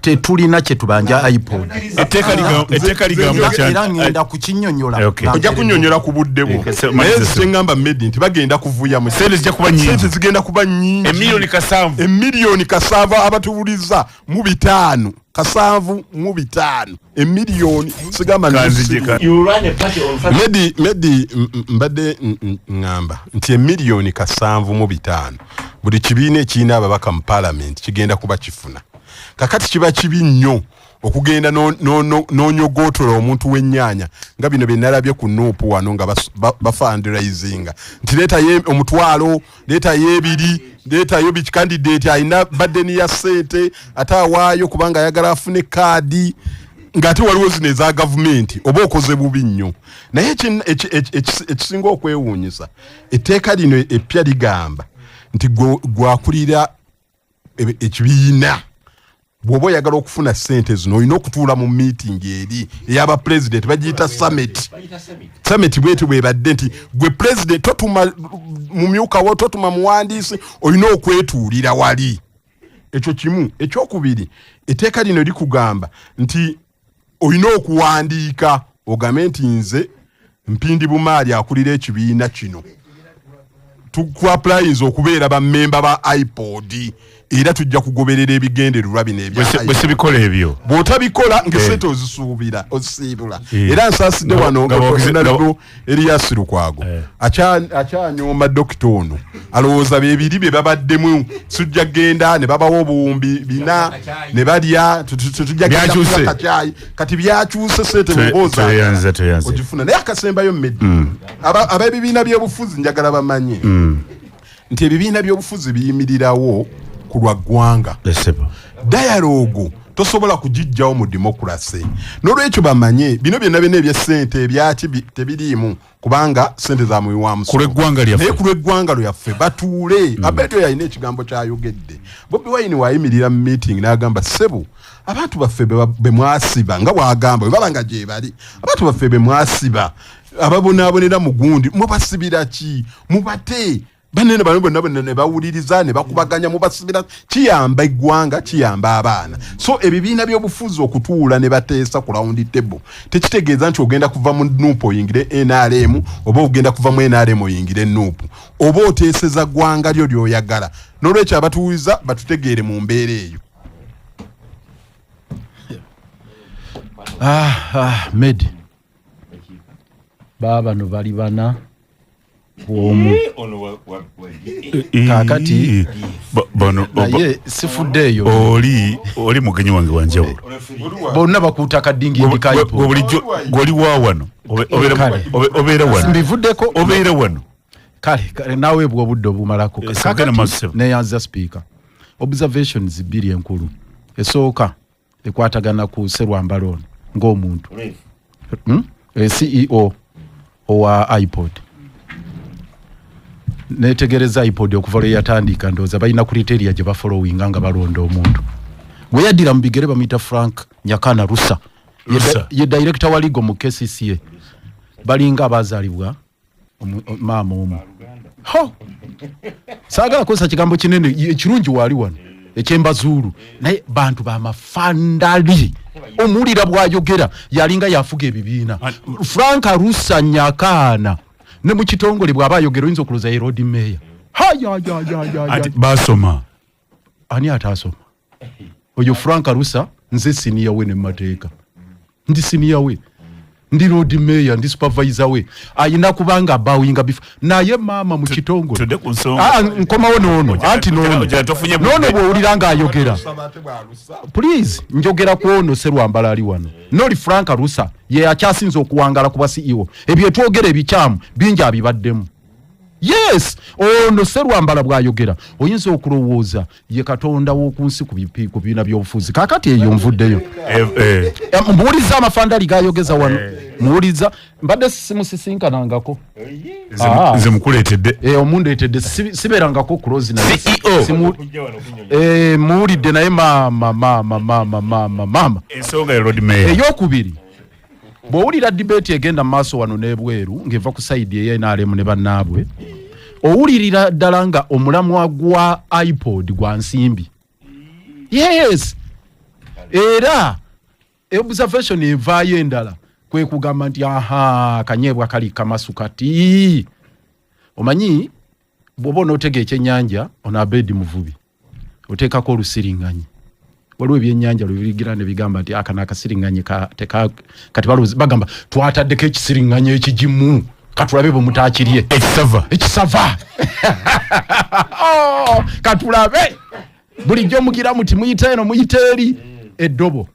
tetulina kye tubanja iPod etteeka ligamba era ngenda kukinyonyola ojja kunyonyola ku budde bwo naye zengamba Medi nti bagenda kuvuya mu ssente zijja kuba nyingi zigenda kuba nyingi $7,000,000 abatuwuliza mu 5 7 mu 5 emiliyoni sigama medi mbadde ngamba nti emiliyoni 7 mu 5 buli kibiina ekiina ababaka mu parliament kigenda kuba kifuna kakati kiba kibi nnyo okugenda n'onyogootola omuntu w'ennyaanya nga bino bye nalabye ku nuupu wano nga bafundraisinga nti leetayo omutwalo leetayo 2 leetayo biki candidate alina badeni ya ssente ate awaayo kubanga ayagala afune kaadi ng'ate waliwo zino eza gavumenti oba okoze bubi nnyo naye ekisinga okwewuunyisa etteeka lino eppya ligamba nti gwakulira ekibiina bw'oba oyagala okufuna ssente zino olina okutuula mu meeting eri ey'aba president bagiyita summit bwetyo bwebadde nti gwe president totuma mumyuka wo totuma muwandiisi olina okwetuulira wali ekyo kimu ekyokubiri etteeka lino likugamba nti olina okuwandiika ogambe nti nze Mpindi Bumaali akulira ekibiina kino tukuaplayinza okubeera bammemba ba iPod era tujja kugoberera ebigendererwa bino bwe bikola ebyo bw'otabikola ng'essente ozisuubira ozisiibula era nsaasidde wano nga Elias Lukwago akyanyooma dokita ono alowooza beebiri bye babaddemu tujja kgenda ne babawo obuwumbi 4 ne balya tujja kgenda kacaayi kati byakyuse ssente mubooza ogifuna naye akasembayo mmedi ab'ebibiina by'obufuzi njagala bamanye nti ebibiina by'obufuzi biyimirirawo ku lwa ggwanga dialogue tosobola kugijjawo mu democracy n'olwekyo bamanye bino byonna eby'essente ebyaki tebiriimu kubanga ssente za muwi wa musolo naye ku lw'eggwanga lyaffe batuule abeeto yalina ekigambo kyayogedde Bobi Wine wayimirira mu meeting n'agamba ssebo abantu baffe be mwasiba nga bw'agamba bwe baba nga gye bali abantu baffe be mwasiba ababonaabonera mu gundi mubasibira ki mubate banene bonna ne bawuliriza ne bakubaganya mubasibira kiyamba eggwanga kiyamba abaana so ebibiina by'obufuzi okutuula ne bateesa ku round table tekitegeeza nti ogenda kuva mu nuupu oyingire NRM oba ogenda kuva mu NRM oyingire nuupu oba oteeseza ggwanga lyo ly'oyagala n'olwekyo abatuwuliza batutegeere mu mbeera eyo. Medi baba no bali bana omu kakati naye sifuddeeyo oli mugenyi wange wanjawulo bonna bakuuta kadingi ndikayipo goli wa wano obeera wano mbivuddeko obeera wano kale naawe bwo budde obumalako kakati neyanza speaker observations 2 enkulu esooka ekwatagana ku Sserwambala ono ng'omuntu CEO owa iPod netegereza iPod okuva lwe yatandika ndooza balina criteria gye bafollowinga nga balonda omuntu gwe yaddira mu bigere bamuyita Frank Nyakana Rusa ye director wa Ligo mu KCCA balinga abazaalibwa maama omu saagala kosa kigambo kinene ekirungi waali wano ekyembazulu naye bantu bamafandali omulira bwayogera yalinga yafuga ebibiina Frank Rusa Nyakana ne mu kitongole bw'aba ayogera oyinza okuloza ye road mayor ati basoma ani atasoma oyo Frank Rusa nze senior we ne mateeka ndi senior we ndi road mayor ndi supervisor we ayina kubanga bawinga bifu naye mama mu kitongole nkoma wono anti nono bw'owuliranga ayogera please njogera ku ono Sserwambala ali wano noli Frank Rusa ye akyasinza okuwangala ku CEO ebyo twogera ebikyamu bingi abibaddemu yes ono Sserwambala bw'ayogera oyinza okulowooza ye katonda w'okunsi ku bibiina by'obufuzi kakati eyo nvuddeyo muwuliza amafandali gayogeza wano muwuliza mbadde simusisinkanangako nze mukuleetedde omundeetedde sibeerangako close naye muwulidde naye maama ensonga ya road mayor eyokubiri bw'owulira debate egenda mu maaso wano n'ebweru ng'eva ku sayidi ey'NRM ne bannaabwe owulirira ddala nga omulamwa gwa iPod gwa nsimbi yes era observation evaayo endala kwe kugamba nti kanyeebwa kali kamasu kati omanyi bw'oba onooteega ekyennyanja ono Abedi Muvubi oteekako olusiringanyi waliwo ebyennyanja lubigira ne bigamba nti akana akasiringanye kati baluzi bagamba twataddeko ekisiringanye ekigimu katulabe bwe mutaakirye ekisava katulabe bulijjo mugira muti muyita eno muyita eri eddobo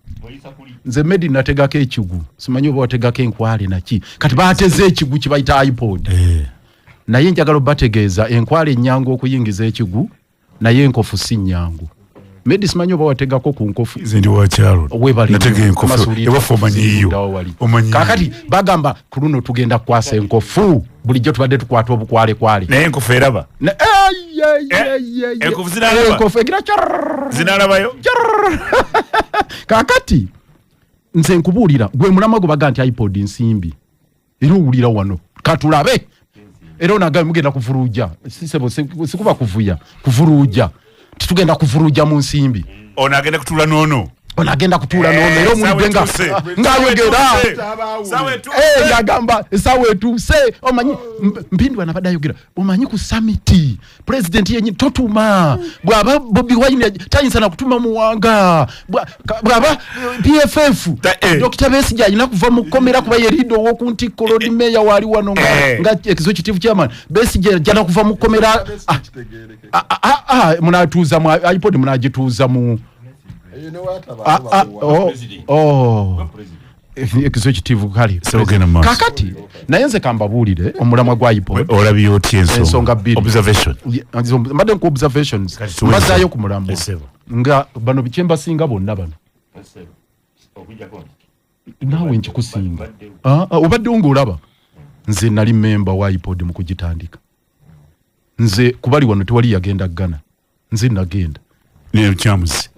nze medi nategako ekigu simanyi oba wategako enkwale naki kati baateze ekigu kibayita iPod naye njagala bategeeza enkwale ennyangu okuyingiza ekigu naye enkofu si nnyangu medi simanyi oba wategako ku nkofu ndi wakyalo natega enkofu ewafu omanyiyo kakati bagamba ku luno tugenda kukwasa enkofu bulijjo tubadde tukwata obukwale naye enkofu eraba enkofu egira zinalabayo kakati nze nkubuulira gwe mulama gwe baga nti iPod nsimbi era owulira wano katulabe era onaga mugenda kuvuruja sisebo sikuba kuvuruja titugenda kuvuruja mu nsimbi onagenda kutula nono era omulugenda ngayogera yagamba sawe etuse omanyi mpindi wanabadde ayogera omanyi ku summit president yenyi totuma bwaba Bobi Wine tayinza na kutuma muwanga bwaba PFF Dr. Besigye alina kuva mu komera kuba yerido wokunti kolodi meya wali wano nga executive chairman Besigye jana kuva mu komera munatuza mu iPod munagituza mu executive kali kakati nayenze kambabulire omulamwa gwa iPod olabiyo otyenso ensonga bbiri observation mbadde ku observations mazayo ku mulamwa nga bano bichemba singa bonna bano nawe nkikusinga obadde ng'olaba nze nali member wa iPod mu kugitandika nze kubali wano tewali yagenda Ghana nze nagenda ne Chamuzi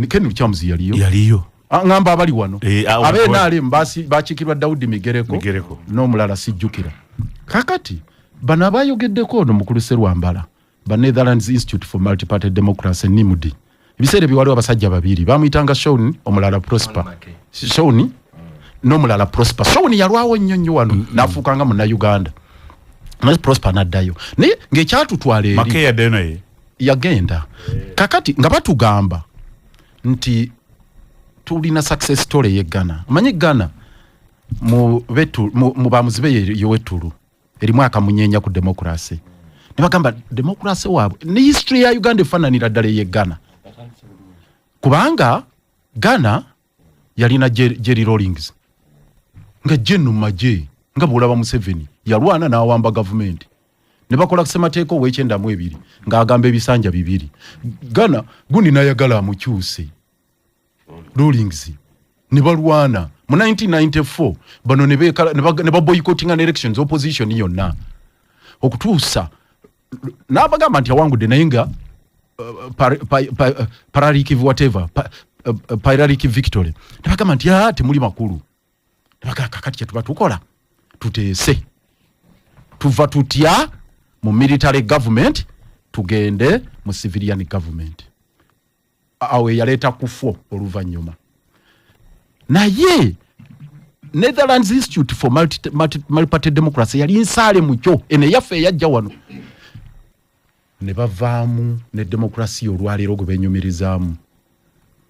Ken Chamuzi yaliyo ngamba abali wano abe nali mbasi bachikirwa Daudi Migereko n'omulala sijjukira kakati bana abayogeddeko no mukulu Serwambala ba Netherlands Institute for Multi-Party Democracy NIMD bisere biwaliwo abasajja babiri bamuyitanga Shaun omulala Prosper Shaun n'omulala Prosper Shaun yalwawo nnyonnyo wano nafuukanga mu Uganda na Prosper naddayo naye ng'ekyatutwala eri Makeya deno yagenda kakati nga batugamba nti tulina success story ye Ghana manyi Ghana mu bamuzibe yowetulu erimu akamunyenya ku democracy ne bagamba democracy wabo ni history ya Uganda efananira ddala ye Ghana kubanga Ghana yalina Jerry Rawlings nga jenu maje nga bulaba Museveni yalwana n'awamba government ne bakola kusemateeko w'ekyenda mu ebiri ng'agamba ebisanja bibiri Ghana gundi nayagala amukyuse Rawlings ne balwana mu 1994 bano ne baboycottinga elections opposition yonna okutuusa n'abagamba nti awangudde naye nga Pyrrhic victory ne bagamba nti temuli makulu ne bagamba kakati kyetuba tukola tuteese tuva tutya mu military government tugende mu civilian government awe yaleta kufo oluvanyuma naye Netherlands Institute for Multi-Party Democracy yali nsale mucho ene yaffe yajja wano ne bavaamu ne demokrasi olwaleero gwe benyumirizamu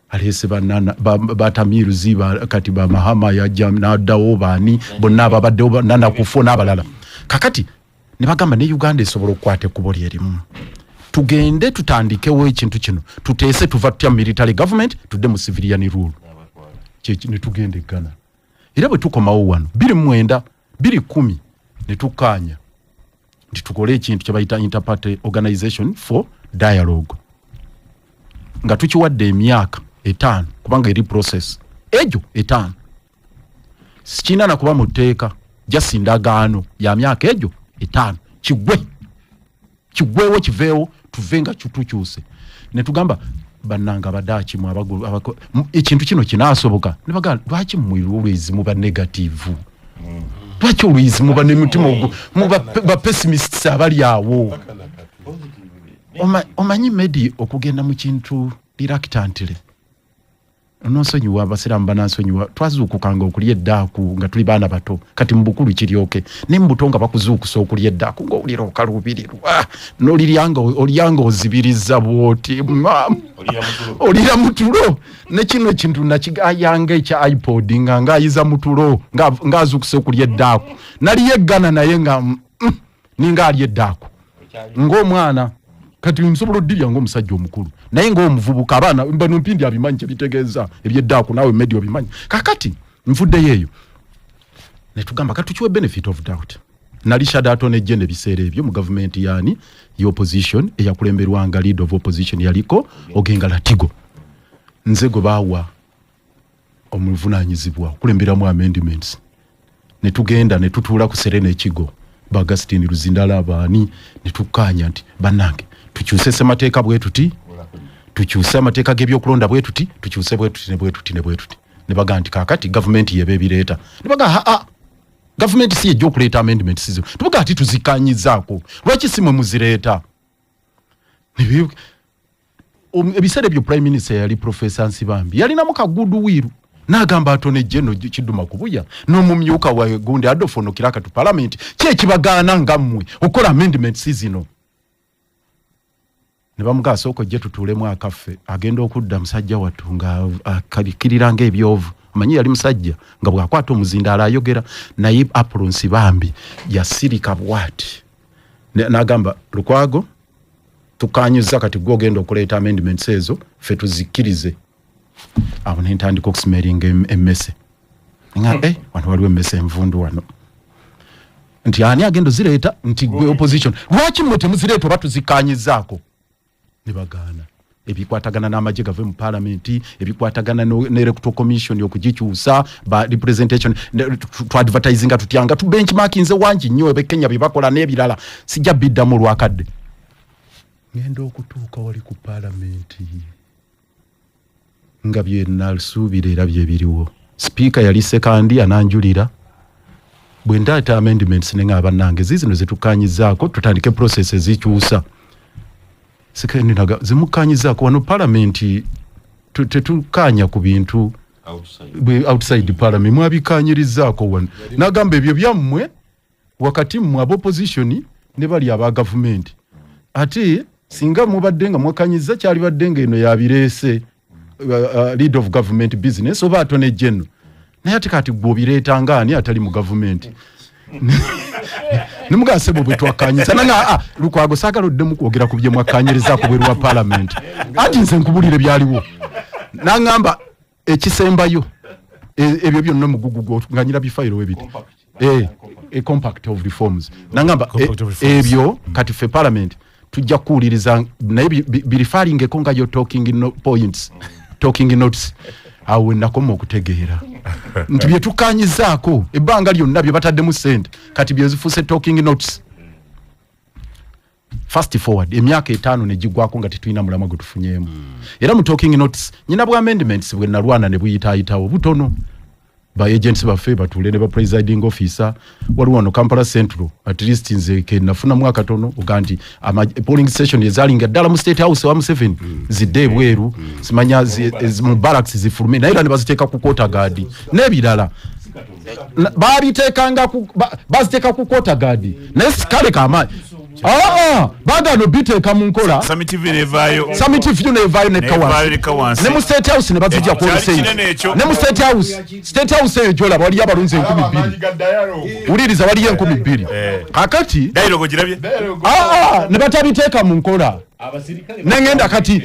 alese banana batamiru ziba kati ba Mahama yajja n'addawo baani bonna ababaddewo nana kufo n'abalala kakati ne bagamba ne Uganda esobola okukwata ekkubo lyerimu tugende tutandikewo ekintu kino tuteese tuva tutya military government tudde mu civilian rule ne tugende Ghana era bwe tukomawo wano 2009 2010 ne tukkaanya nti tukole ekintu kye bayita interparty organization for dialogue nga tukiwadde emyaka 5 kubanga eri process ejo 5 sikina na kuba muteeka jasindagaano ya myaka ejo 5 kigwewo kiveewo tuvenga tukyuse ne tugamba bannanga badachi mu abagulu ekintu kino kinaasoboka ne bagamba lwaki mwirulwezi muba negative lwaki olwizi muba ne mutima muba pessimists abali awo omanyi medi okugenda mu kintu reluctantly nosonyiwa abasiramu banansonyiwa twazuukukanga okulya eddaaku nga tuli baana bato kati mu bukulu kiryoke ne mu buto nga bakuzuukusa okulya eddaaku ng'owulira okaluubirirwa n'olyanga ozibiriza bw'oti olira mutulo ne kino ekintu nakigayanga ekya iPod ng'ayiza mutulo ng'azuukuse okulya eddaaku naliyo eggana naye nga ninga alya eddaaku ng'omwana kati nsobola oddirya ng'omusajja omukulu naye ng'omuvubuka abaana bano mpindi abimanyi kye bitegeeza eby'eddaaku naawe medio obimanyi kakati nfuddeyo eyo ne tugamba katukiwe benefit of doubt nali Shadato ne Jene biseera ebyo mu gavumenti yani y'opposition eyakulemberwanga lead of opposition yaliko Ogenga Latigo nze go baawa omuvunaanyizibwa okulemberamu amendments ne tugenda ne tutuula ku Serena ekigo Bagastini Luzindala abaani ne tukkaanya nti bannange tukyuse semateeka bwe tuti tukyuse amateeka g'ebyokulonda bwe tuti tukyuse bwe tuti ne bwe tuti ne bwe tuti ne baga nti kaakati gavumenti yebe ebireeta ne baga gavumenti si ejja okuleeta amendments sizo tubaga ati tuzikanyizaako lwaki si mwe muzireeta ebiseera ebyo prime minister yali Professor Nsibambi yalinamu kagudu wiiru n'agamba atone Jeno Kiduma Kubuya n'omumyuka wa Gundi Adofono kiraka tu parliament kyekibagaana nga mmwe okola amendments zino ne bamugaasa okojja tutuulemu akaffe agenda okudda musajja wattu nga akalikiriranga ebyovu amanyi yali musajja nga bwakwata omuzindaala ayogera naye Apollo Nsibambi yasirika bwati n'agamba Lukwago tukanyiza kati gwogenda okuleeta amendments ezo ffe tuzikkirize awo nentandika okusmeringa emmese nga wano waliwo emmese envundu wano nti ani agenda zireeta nti gwe opposition lwaki mmwe temuzireeta oba tuzikanyizaako ne bagaana ebikwatagana n'amagye gave mu parliament ebikwatagana n'electoral commission okugikyusa ba representation to advertising tutyanga tu benchmarkinze wangi nnyo ebekenya bibakola n'ebirala sijja biddamu lwakadde ngenda okutuuka wali ku parliament nga byena suubira era bye biriwo speaker yali sekandi ananjulira bwe ndaata amendments ne ngaba nange zizino zetukanyizaako tutandike process ezikyusa sekandi naga zimukanyizaako wano parliament tetukanya ku bintu outside parliament mwabikanyirizaako wano nagamba ebyo byammwe wakati mu opposition ne bali aba government ate singa mubadde nga mwakanyiza kyali badde ngeno yabireese lead of government business oba atone Jeno naye ate kati gwobireeta ngaani atali mu government nimugase bwe twakanyiza nanga Lukwago saagala oddemu kwogera ku bye mwakanyiriza ku bweru wa parliament ati nze nkubulire byaliwo nangamba ekisembayo ebyo byonna mugugu nganyira bifayiro webiti compact of reforms nangamba ebyo kati fe parliament tujja kuwuliriza naye birifaringe ko nga yo talking points talking notes awe nakoma okutegeera nti bye tukanyizaako ebbanga lyonna bye bataddemu ssente kati bye zifuse talking notes fast forward emyaka 5 ne gigwako nga tetulina mulamwa gutufunyeemu era mu talking notes nyina bwa amendments bwe nalwana ne buyitaayitawo butono ba agents baffe batuule ne ba presiding officer waliwo wano Kampala Central at least nze ke nafuna mwaka tono uganti polling station yezalinga ddala mu State House wa 7 zidde bweru simanya mu barracks zifulume naye era ne baziteeka ku kota gadi n'ebirala babiteekanga baziteeka ku kota gadi naye kale kama baga no biteeka mu nkola summit nevayo ne kawansi ne mu State House ne bazijja ku olsei ne mu State House ejola wali abalunze 12 uliriza wali 12 kakati dialogue girabye ne batabiteeka mu nkola nengenda kati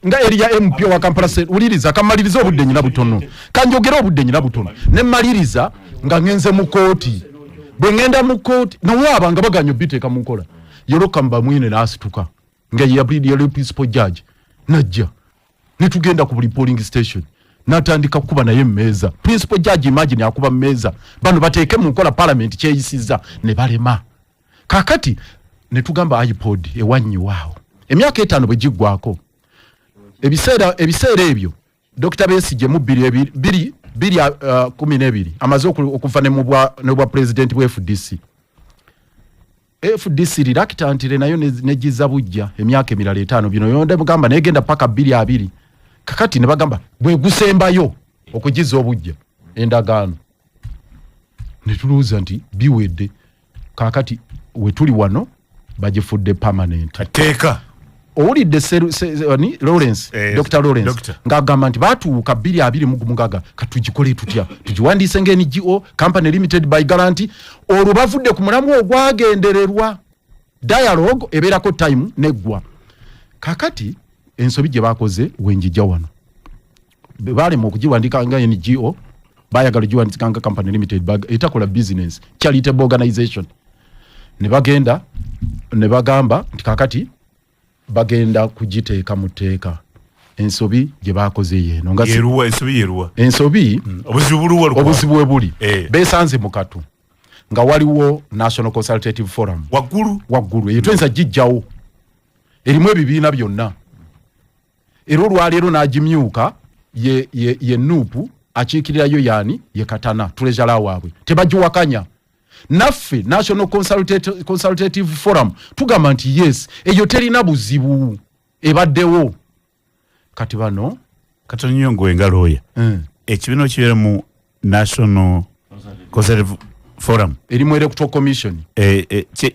nga area MP wa Kampala uliriza kamaliriza obudde nyina butono kanjogera obudde nyina butono ne maliriza nga ngenze mu kooti bwe ngenda mu kooti nawaba nga baganyo biteeka mu nkola yoloka mba mwine n'asituka nga yali principal judge najja ne tugenda ku buli polling station natandika kuba naye mmeeza principal judge imagine akuba mmeeza bano bateeke mu nkola parliament kyeyisiza ne balema kakati ne tugamba iPod ewanyi wao emyaka 5 bwe giggwako ebiseera ebyo Dr. Besigye mu 2012 amaze okufa ne bwa president bwa FDC reluctant nayo ne giza bujja emyaka emirala 5 bino yonde mugamba negenda paka 2020 kakati ne bagamba bwe gusembayo okugiza obujja endagaano ne tuluuza nti biwedde kakati we tuli wano bagifudde permanent ateeka owulidde Lawrence Dr. Lawrence ng'agamba nti baatuuka 226 katugikole tutya tugiwandiise ng'NGO company limited by guarantee olwo bavudde ku mulamu ogwagendererwa dialogue ebeerako time neggwa kakati ensobi gye baakoze wenjijja wano baalema okugiwandika nga NGO bayagala giwandika nga company limited etakola business charitable organization ne bagenda ne bagamba nti kakati bagenda kugiteeka mu tteeka ensobi gye baakoze yeeno nga ensobi obuzibu buli beesanze mu katu nga waliwo National Consultative Forum waggulu eyo tuyinza gijjawo erimu ebibiina byonna era olwaleero n'agimyuka ye nuupu akiikirirayo yaani ye Katana treasurer waabwe tebagiwakanya naffe National Consultative Forum tugamba nti yes eyo terina buzibu ebaddewo kati bano katonyongo engaloya ekibiina kibeera mu National Consultative Forum erimu Electoral Commission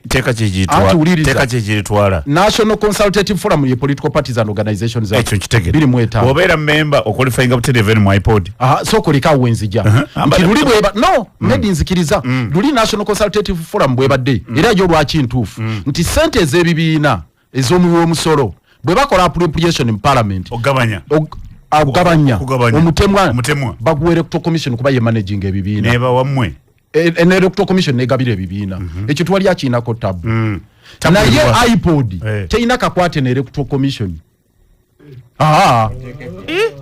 teeka kyegitwala National Consultative Forum ye political parties and organizations ekyo kitegere obeera member okwalifyinga butereevu eri mu iPod so koleka wenzija nti luli bweba medi nzikiriza luli National Consultative Forum bwebadde era yo lwaki ntuufu nti sente ez'ebibiina ez'omuwa omusolo bwe bakola appropriation in parliament ogabanya omutemwa baguwa Electoral Commission kuba ye managing ebibiina neba wamwe Electoral Commission negabira ebibiina ekyo twali akinako tabu naye iPod teina kakwate ne Electoral Commission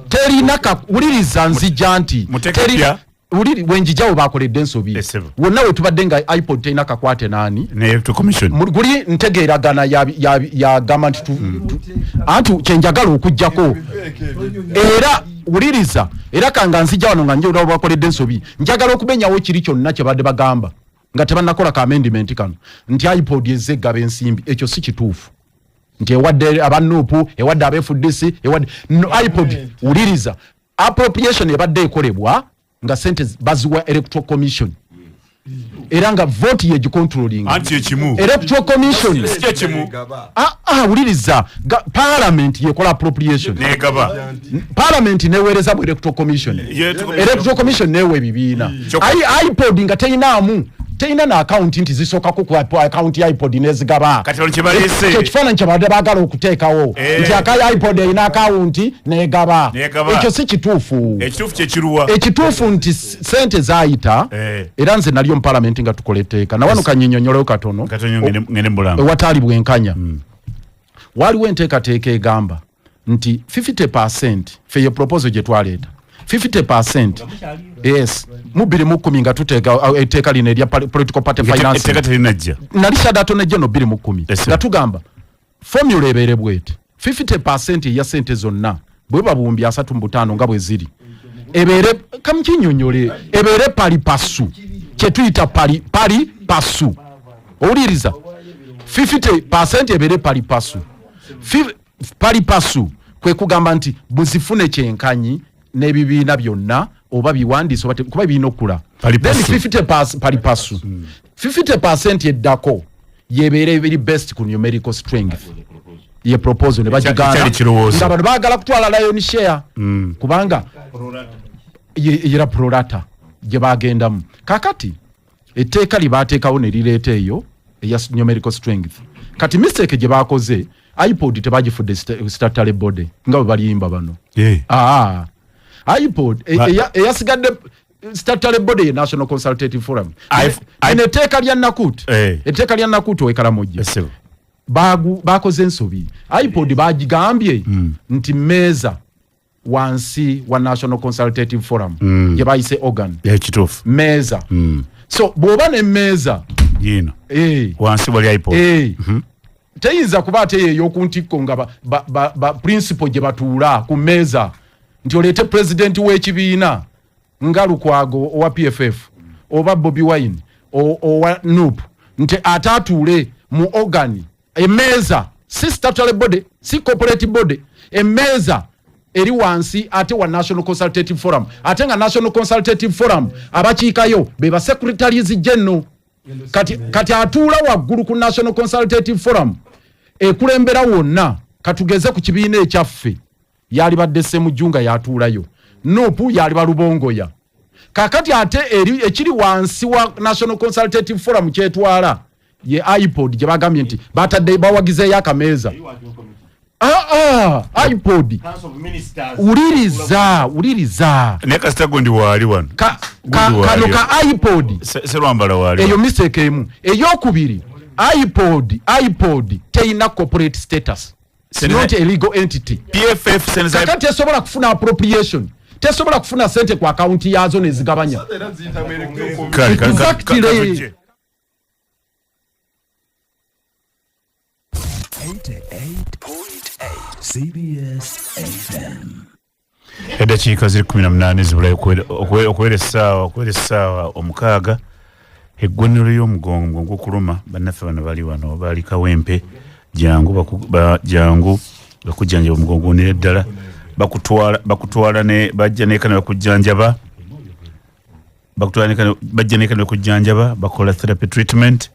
terina uliriza nzija nti uliri wenjijawo bakoledde ensobi wonna we tubadde nga iPod teina kakwate nani ne Electoral Commission guli ntegeeragana ya government antu kyenjagala okujjako era uliriza era kanga nzija wano nga njewula bakoledde ensobi njagala okubenyawo kiri kyonna kye badde bagamba nga tebannakola ka amendment kano nti iPod ezeggaba ensimbi ekyo si kituufu nti ewadde abanuupu ewadde abefudisi ewadde iPod uliriza appropriation ebadde ekolebwa nga sente baziwa Electoral Commission era nga vote ye gicontrolling Electoral Commission uliriza parliament yekola appropriation parliament neweereza bu Electoral Commission Electoral Commission newe ebibiina iPod nga teina na account nti zisooka ku account ya iPod nezigaba kati olkibalese ekifaananyi kyabadde baagala okuteekawo nti iPod erina account negaba ekyo si kituufu ekituufu nti sente zaayita era nze nali mu parliament nga tukola etteeka na wano kanyinyonyolewo katono ewataali bwenkanya waliwo enteekateeka egamba nti 50% fe ye proposal gye twaleeta 50% yes mubiri mukumi nga tuteeka etteeka lino erya political party finance etteeka telinajja nali shadato nejja no 210 nga tugamba formula ebeere bwete 50% ya sente zonna bwe babumbi 35 nga bwe ziri ebeere kamkinyonyole ebeere pali pasu kye tuyita pali pasu owuliriza 50% ebeere pali pasu kwe kugamba nti buzifune kyenkanyi n'ebibiina byonna oba biwandiise oba kuba birina okula then 50% pali pasu 50% eddako yebeere ebiri best ku numerical strength ye proposal ne bagigana nga bano baagala kutwala lion share kubanga era prorata gye bagendamu kakati etteeka libaateekawo ne lireeta eyo eya numerical strength kati mistake gye baakoze iPod tebagifudde statale body nga bwe baliyimba bano iPod eyasigadde statale body ye National Consultative Forum etteeka lya Nakut etteeka lya Nakut wekalamoja bakoze ensobi iPod bagigambye nti meeza wansi wa National Consultative Forum gye bayise organ meeza so bw'oba ne meeza wansi wali iPod teyinza kuba ate yeyo okuntikko nga principle gye batuula ku meeza nti oleete president w'ekibiina nga Lukwago owa PFF oba Bobi Wine owa NUP nti atatuule mu organi emeeza si statutory body si corporate body emeeza eri wansi ate wa National Consultative Forum ate nga National Consultative Forum abakiikayo be ba secretaries general kati atuula waggulu ku National Consultative Forum ekulembera wonna katugeze ku kibiina ekyaffe yali badde Ssemujjunga yatuulayo Nupu yali balubongoya kakati ate eri ekiri wansi wa National Consultative Forum kyetwala ye iPod gye bagambye nti batadde bawagizeeyo akameeza iPod uliriza neka stago ndi wali wano kano ka iPod serwambala wali eyo mistake emu eyokubiri iPod teina corporate status it's not a legal entity PFF senza kakati esobola kufuna appropriation tesobola kufuna sente kwa account yazo nezigabanya exactly. 88.8 CBS FM. Edakiika ziri 18 zibulayo okwera essaawa omukaaga eggwaniro y'omugongo gukuluma bannaffe bano bali wano baali Kawempe jangu bakujjanjaba omugongo nire ddala bakutwala ne bajja nekana bakujjanjaba bajja nekana bakujjanjaba bakola therapy treatment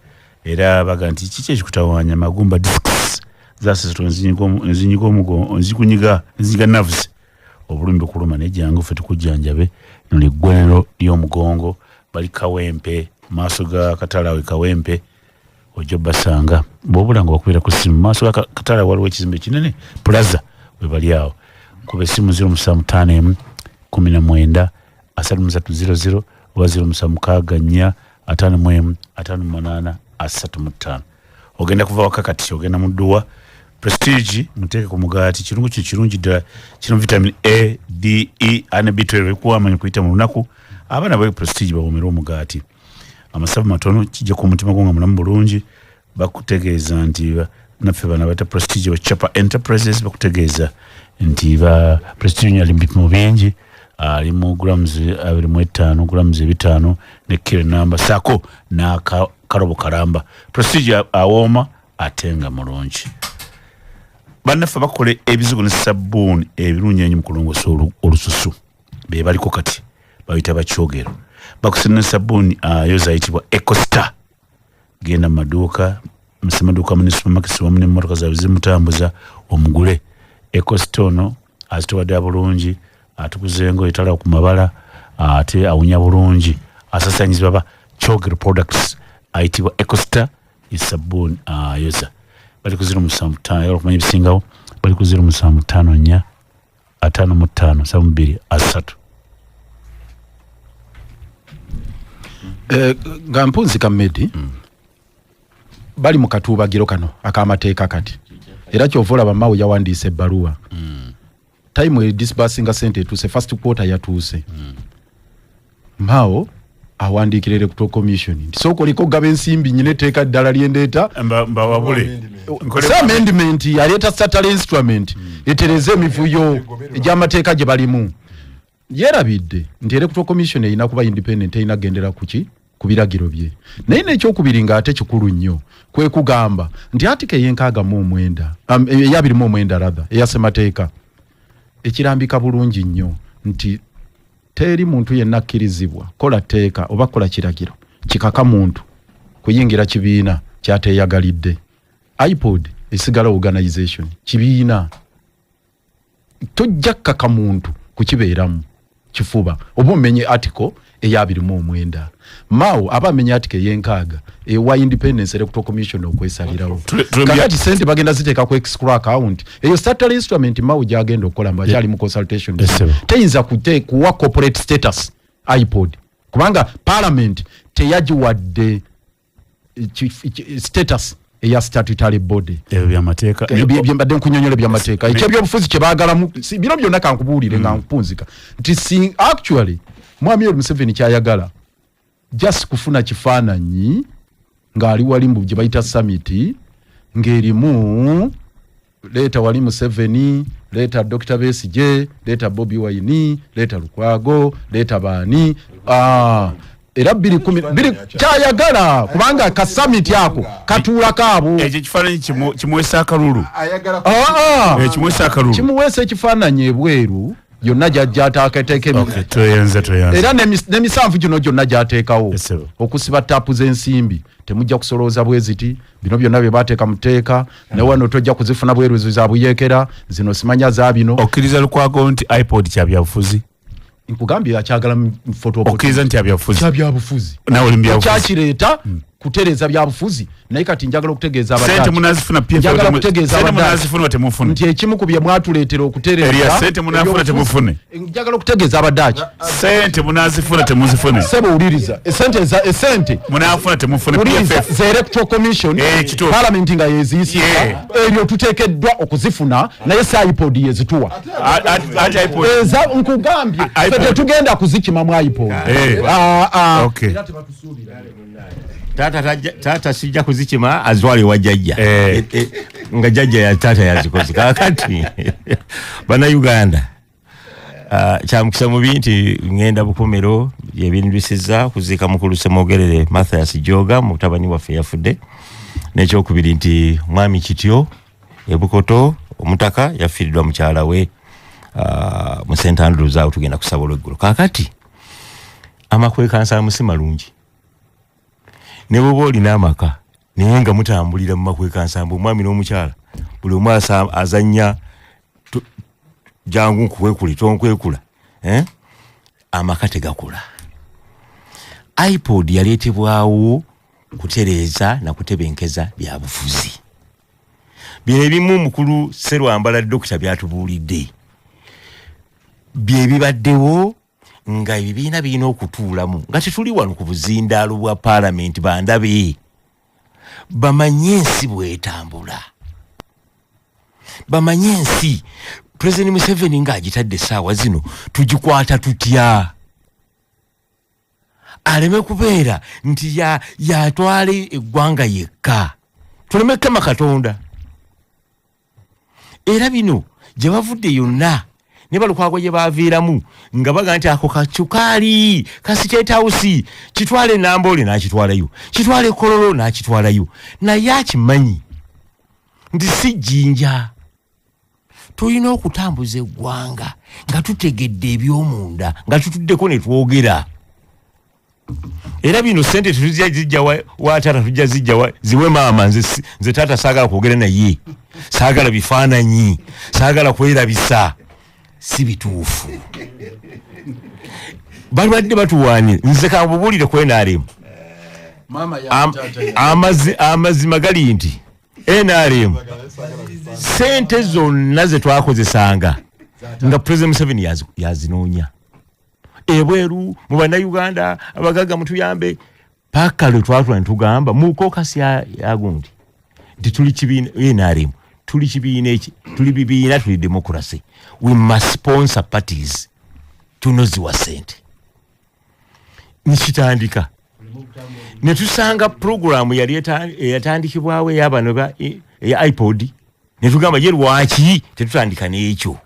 era baga nti kiki ekikutawanya magumba discs zasito nzinyiga omugongo nzikunyiga nerves obulumi bukuluma nejangu ffe tukujjanjabe noli ggwaniro ly'omugongo bali Kawempe maaso ga Katalawe Kawempe ojo basanga bw'obulanga okubira ku simu maaso ga Katalawe waliwo ekizimbe kinene plaza we bali awo kuba essimu 0751 19 3300 oba 0764 54 58 ogenda kuva wakakati ogenda mu dduwa Prestige muteke ku mugaati kirungi ddala kino vitamin A, D, E and B12 kuwamanya kuyita mu lunaku abaana ba Prestige bawomera omugaati amasavu matono kijja ku mutima gwange mulamu bulungi bakutegeeza nti naffe bana bata Prestige wa Chapa Enterprises bakutegeeza nti ba Prestige ali mu bingi ali mu grams 25 grams 5 ne kilo namba sako na karobo karamba Prestige awoma atenga mulungi bannaffe bakole ebizigo ne sabbuuni ebirungi ennyo mu kulongoosa olususu be baliko kati bayita bakyogero bakusina sabbuuni ayoza ayitibwa Ecostar genda mu maduuka musemaduuka mu supermarkets wamu n'emmotoka zaabwe zimutambuza omugule Ecostar ono azitowadde bulungi atukuzengo etala ku mabala ate awunya bulungi asasanyizibwa ba kyogero products ayitibwa Ecostar esabbuuni ayoza bali kuzira musamu tano yalo kumanya bisingawo bali kuzira musamu tano nya atano mutano samu mbiri asatu gampunzi kamedi bali mu katubagiro kano akamateeka kati era kyovola bamawe yawandiise ebbaluwa time disbursing sente tuuse first quarter yatuuse mao awandiikira electoral commission nti sookoliko gaba ensimbi nyine teeka ddala lyendeeta mbawabule amendment yaleeta statutory instrument etereze emivuyo egy'amateeka gye balimu yeerabidde nti electoral commission erina kuba independent erina gendera kuki ku biragiro bye naye n'ekyokubiri ng'ate kikulu nnyo kwe kugamba nti article y'enkaaga mu omwenda eyabiri mu omwenda rather eyasemateeka ekirambika bulungi nnyo nti teri muntu yenna akkirizibwa kola tteeka oba kola kiragiro kikaka muntu kuyingira kibiina kyateeyagalidde iPod esigala organization kibiina tojja kkaka muntu kukibeeramu kifuba oba omenye article eyabiri mu omwenda mao aba amenye article y'enkaaga ewa independence electoral commission okwesalirawo kakati sente bagenda ziteeka ku escrow account eyo statutory instrument mao gyagenda okukola mba kyali mu consultation teyinza kuwa corporate status iPod kubanga parliament teyagiwadde status eya statutory body ebyamateeka byembadde nkunyonyola byamateeka ekyebyobufuzi kyebaagalamu bino byonna kankubuulire nga nkupunzika nti actually mwami Museveni kyayagala just kufuna kifaananyi ng'ali wali mu gye bayita summit ng'erimu leeta wali Museveni leeta Dr. Besigye leeta Bobi Wine leeta Lukwago leeta baani era 2010 kyayagala kubanga ka summit yako katuula kaabo ekyo kifaananyi kimuweesa akalulu kimuweesa akalulu kimuweesa ekifaananyi ebweru yonna gyajja ataaketeeka tweyanza era n'emisanvu gino gyonna gyateekawo okusiba taapu z'ensimbi temujja kusolooza bweziti bino byonna bye baateeka mu tteeka ne wano tojja kuzifuna bweruzi za buyeekera zino simanya za bino okkiriza Lukwago nti iPod kyabyabufuzi nkugambye akyagala photocopy okkiriza nti kyabyabufuzi nawe oli mbyabufuzi kyakireeta kutereeza byabufuzi naye kati njagala okutegeeza sente munazifuna njagala kutegeeza sente munazifuna temufune nti ekimu ku bye mwatuleetera okutereeza sente munafuna temufune njagala okutegeeza abaddaaki sente munazifuna temuzifune sebo uliriza esente munafuna temufune PFF the electoral commission parliament nga yeziyisa ebyo tuteekeddwa okuzifuna naye iPod yezituwa ati iPod eza nkugambye fete tugenda kuzikima mu iPod okay tata sijja kuzikima azwale wa jajja nga jajja ya tata yazikoze kakati bana Uganda kyamukisa mu binti ngenda bukomero yebintu bisiza kuzika mukulu Semogerere Mathias Joga mutabani waffe yafudde n'ekyokubiri nti mwami Kityo ebukoto omutaka yafiridwa mukyala we mu St Andrews awo tugenda kusaba olweggulo kakati amakwe kansa musimalungi ne bwoba olina amaka naye nga mutambulira mu makweka nsambu omwami n'omukyala buli omu azannya jangu nkukwekule tonkwekula amaka tegakula iPod yaleetebwawo kutereeza na kutebenkeza byabufuzi bino ebimu mukulu Sserwambala Dokita byatubuulidde bye bibaddewo nga ebibiina birina okutuulamu nga tetuli wano ku buzindaalo bwa parliament bandabe bamanye ensi bwetambula bamanye ensi President Museveni ng'agitadde essaawa zino tugikwata tutya aleme kubeera nti yatwale eggwanga yekka tuleme kama Katonda era bino gye bavudde yonna ne Balukwago gye baaviiramu nga baga nti ako kacukaali ka State House kitwale Nambole n'akitwalayo kitwale Kololo n'akitwalayo naye akimanyi nti si jjinja tulina okutambuza eggwanga nga tutegedde eby'omunda nga tutuddeko ne twogera era bino sente tujja zijja wa tata tujja zijja ziwe maama nze tata saagala kwogera naye saagala bifaananyi saagala kwerabisa si bituufu balwadde batuwaanye nze kabubuulire ku NRM amazima gali nti NRM sente zonna ze twakozesanga nga President Museveni yazinoonya ebweru mu bannayuganda abagagga mutuyambe paka lwe twatula ntugamba mu kokasi ya gundi nti tuli kibiina NRM tuli kibiina eki tuli bibiina tuli democracy we must sponsor parties tunoziwa sente nikitandika ne tusanga programu yali yatandikibwawo ey'abano ya iPod ne tugamba je lwaki tetutandika n'ekyo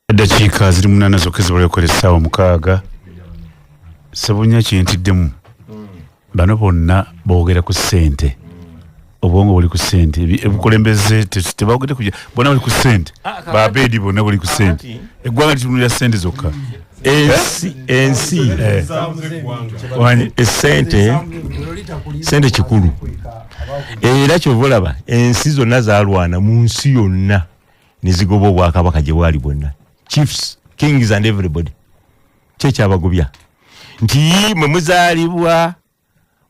eddakiika ziri 8 zokka zibale okukola essaawa 6 Ssebunya kintiddemu bano bonna boogera ku ssente obwongo buli ku ssente ebukulembeze tebawogedde kujja bonna bali ku ssente babeedi bonna bali ku ssente eggwanga litunulira ssente zokka sente kikulu era kyova olaba ensi zonna zaalwana mu nsi yonna ne zigoba obwakabaka gye bwali bwonna chiefs kings and everybody kyekyabagobya nti mwe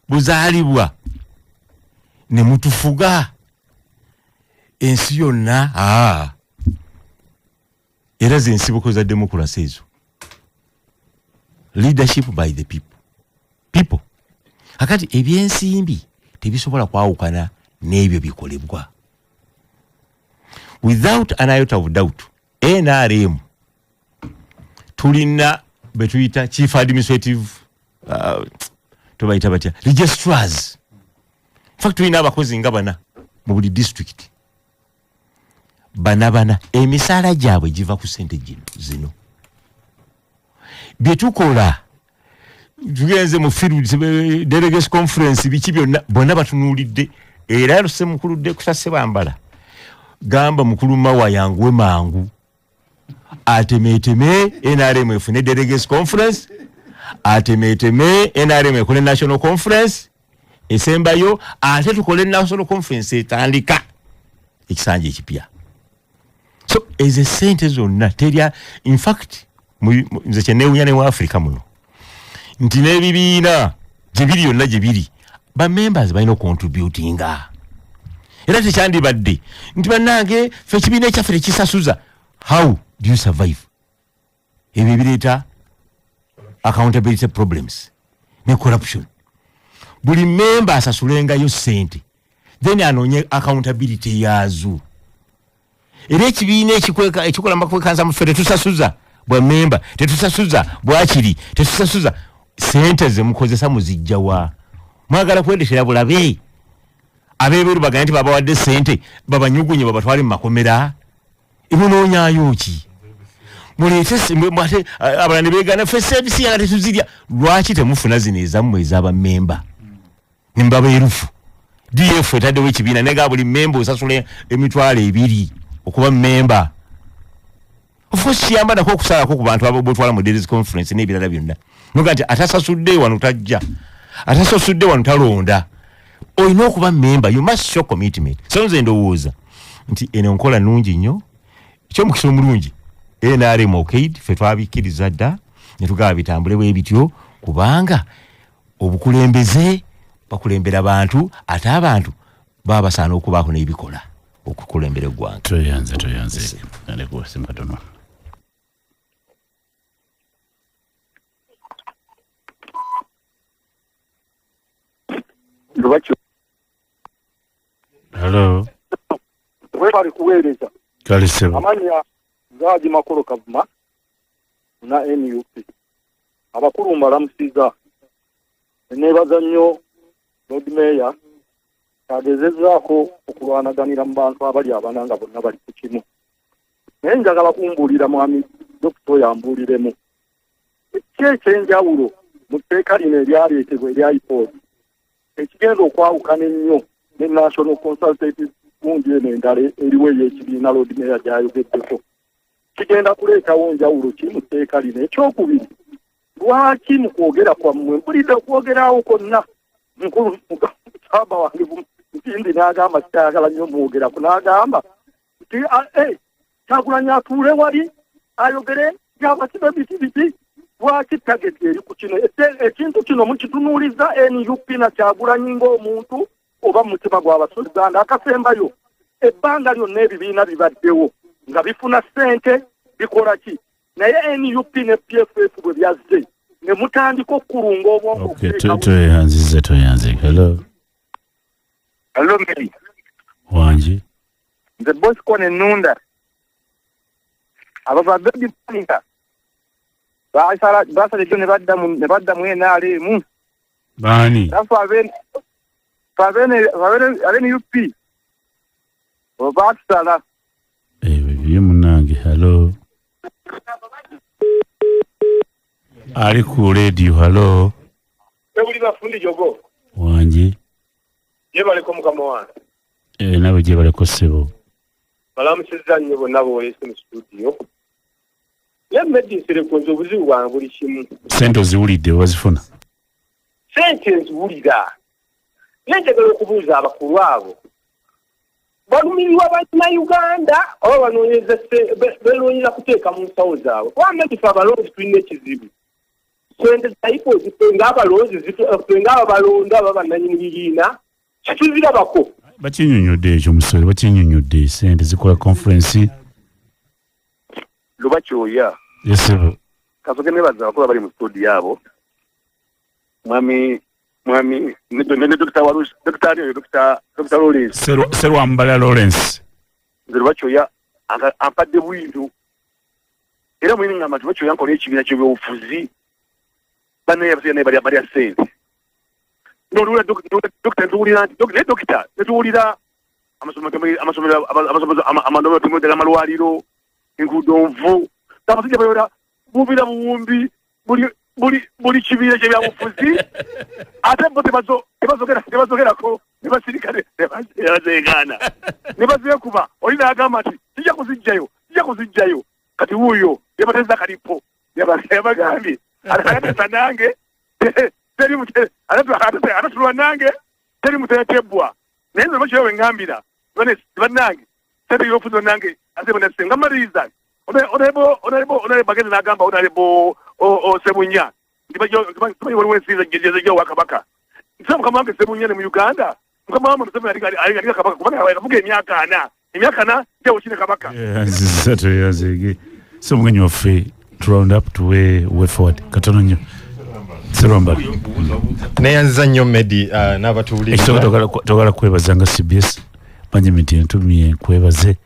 buzaalibwa ne mutufuga ensi yonna era zensibuko za demokrasi ezo leadership by the people akati ebyensimbi tebisobola kwawukana n'ebyo bikolebwa without an iota of doubt NRM tulina betuyita chief administrative tubayita batya registrars fact tulina abakozi nga bana mu buli district bana emisaala gyabwe giva ku ssente zino byetukola tugenze mu field delegates conference biki byonna bonna batunulidde era luse mukuludde kusase bambala gamba mukulu mawa yanguwe mangu atemeteme NRM efune delegates conference atemeteme NRM ekole national conference esembayo ate tukole national conference etandika ekisanje ekipya so as a sente zonna teria in fact nze kyenewunya ne wa Africa muno nti n'ebibiina gyebiri yonna gyebiri ba members balina contributinga era tekyandibadde nti bannange fe ekibiina ekyaffe tekisasuza how do you survive ebyo bireeta accountability problems ne corruption buli member asasulengayo sente then anoonye accountability yaazo era ekibiina ekikola makwekanza mu ffe tetusasuza bwa member tetusasuza bwakiri tetusasuza sente zemukozesa muzijjawa mwagala kwendesera bulabe abeberu baganya nti babawadde sente babanyugunye babatwale mu makomera imunoonyayo ki muleete mwate abalani beegana ffe service yana tetuzirya lwaki temufuna zino ezammwe ez'aba member nimbaba erufu DF etaddewo ekibiina nega buli member osasula emitwalo 2 okuba member of course kiyamba nako okusalako ku bantu abo botwala mu delegates conference n'ebirala byonna noga nti atasasudde wano tajja atasasudde wano talonda olina okuba member you must show commitment so nze ndowooza nti eno nkola nnungi nnyo ekyomukisa omulungi NRM okaid ffe twabikiriza dda ne tugaba bitambule bwe bityo kubanga obukulembeze bakulembera abantu ate abantu baba basaana okubaako n'ebikola okukulembera eggwanga toyanze naleko simatono Lubacho. Hello. Wewe bali kuweleza. Kalisebo. Amanya zaji makolo kavuma na NUP. Abakulu mbalamusiza. Nebaza nnyo Lord Mayor agezezaako okulwanaganira mu bantu abali abananga bonna bali ku kimu. Naye njagala kumbulira mwami Dr. yambuliremu. Ekyenjawulo mu tteeka lino eryaleetebwa erya IPOD ekigenda okwawukana ennyo ne National Consultative Gundi n'endala eriwo ey'ekibiina Lord Mayor gy'ayogeddeko kigenda kuleetawo njawulo ki mu tteeka lino. Ekyokubiri, lwaki mu kwogera kwammwe mpulidde okwogerawo kwonna nkulu mukama wange Ntindi n'agamba kitayagala nnyo mwogeraku n'agamba nti Kyagulanyi atuule wali ayogere gy'abasibe biti lwaki tageti eri ku kino ekintu kino mukitunuuliza NUP na Kyagulanyi ng'omuntu oba mu mutima gw'Abasuganda akasembayo ebbanga lyonna ebibiina bibaddewo nga bifuna ssente bikola ki naye NUP ne PFF bwe byazze ne mutandika okkulunga obwongo. Toyanze. Hello. Hello Mary. Wanji. Nze Bosco ne Nunda. Abavadde bipanika. Basala ekyo ne badda mu NRM. Bani. Nafu abene UP. Obatusala. Biye munange. Hello. Ali ku radio. Hello. Ebuli bafundi jogo. Wanji. Ye baleko mukama wange. Nawe gye baleko ssebo. Balamusiza nnyo bonna b'oleese mu studio. Ye medisire ku nze obuzibu bwange buli kimu. Sente oziwulidde wazifuna? Sente nziwulira. Naye njagala okubuuza abakulu abo. Balumirirwa Bannayuganda oba banoonyeza kuteeka mu nsawo zaabwe. Kubanga tufe abalonzi tulina ekizibu. Sente za IPOD zife ng'abalonzi zife ng'abalonda aba bannannyini bibiina. Kituzirabako. Bakinyonyodde ekyo musole bakinyonyodde sente zikola conference. Lubakyoya. Yesebo. Kasoke nebaza abakulu abali mu studio abo. Mwami ne Dr. Warush, Dr. Lawrence. Serwambala Lawrence. Lubakyoya ampadde bwindu. Era mwini ngamba Lubakyoya nkola ekibiina ky'ebyobufuzi. Bano yabasene bali sente. Nolula Dr. Ntuwulira amasomero amandomo amalwaliro enguudo nvu abasajja bayora bubira buwumbi buli buli kibiina kyebyabufuzi ate bo tebazogerako ne basirikale tebazeegaana ne bazeekuba oli n'agamba nti sijja kuzijjayo kati wuuyo yabateza kalipo yabagambye atatesa nange atatulwa nange teri muteetebwa naye nze bakiro wengambira bannange sente yofuzo nange ate bonasenga maliriza onalebo bagende n'agamba onalebo Sebunya ndibayo waliwo ensiza gyezejo wakabaka nsa mukama wange Sebunya ne mu Uganda mukama wange Museveni ali kabaka kubanga yavuga emyaka ana jawo kine kabaka yazege so mwenye waffe to round up to way forward katono nnyo Seromba neyanziza nnyo Medi n'abatuwuliriza togala kwebazanga CBS management entumye kwebaze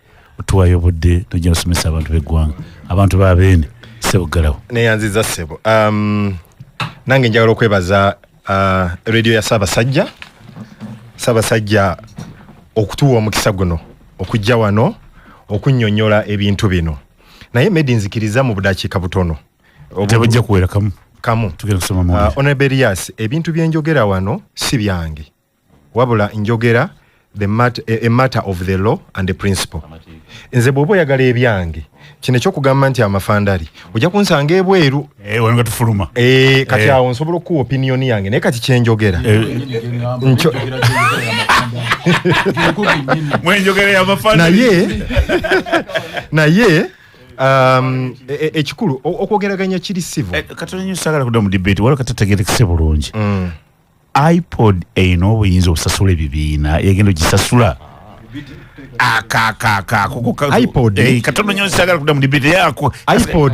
otuwayo budde tujja kusomesa abantu b'eggwanga abantu babeene sebugalawo neyanziza sebo nange njagala okwebaza radio ya Ssaabasajja okutuwa omukisa guno okujja wano okunnyonnyola ebintu bino naye Medi nzikiriza mu budakiika butono tebajja kuwera kamu tugenda kusoma mu Honorable Elias ebintu byenjogera wano si byange wabula njogera a matter of the law and the principle nze bw'oba oyagala ebyange kino ekyokugamba nti amafandali ojja kunsanga ebweru wano gatufuluma kati awo nsobola okuwa opinion yange naye kati kyenjogera naye ekikulu okwogeraganya kiri civil katono nnyo saagala kudda mu debate waliwo katategerekese bulungi iPod eyina obuyinza obusasula ebibiina yagenda ogisasula iPod katono nnyo saagala kudda mu debate yako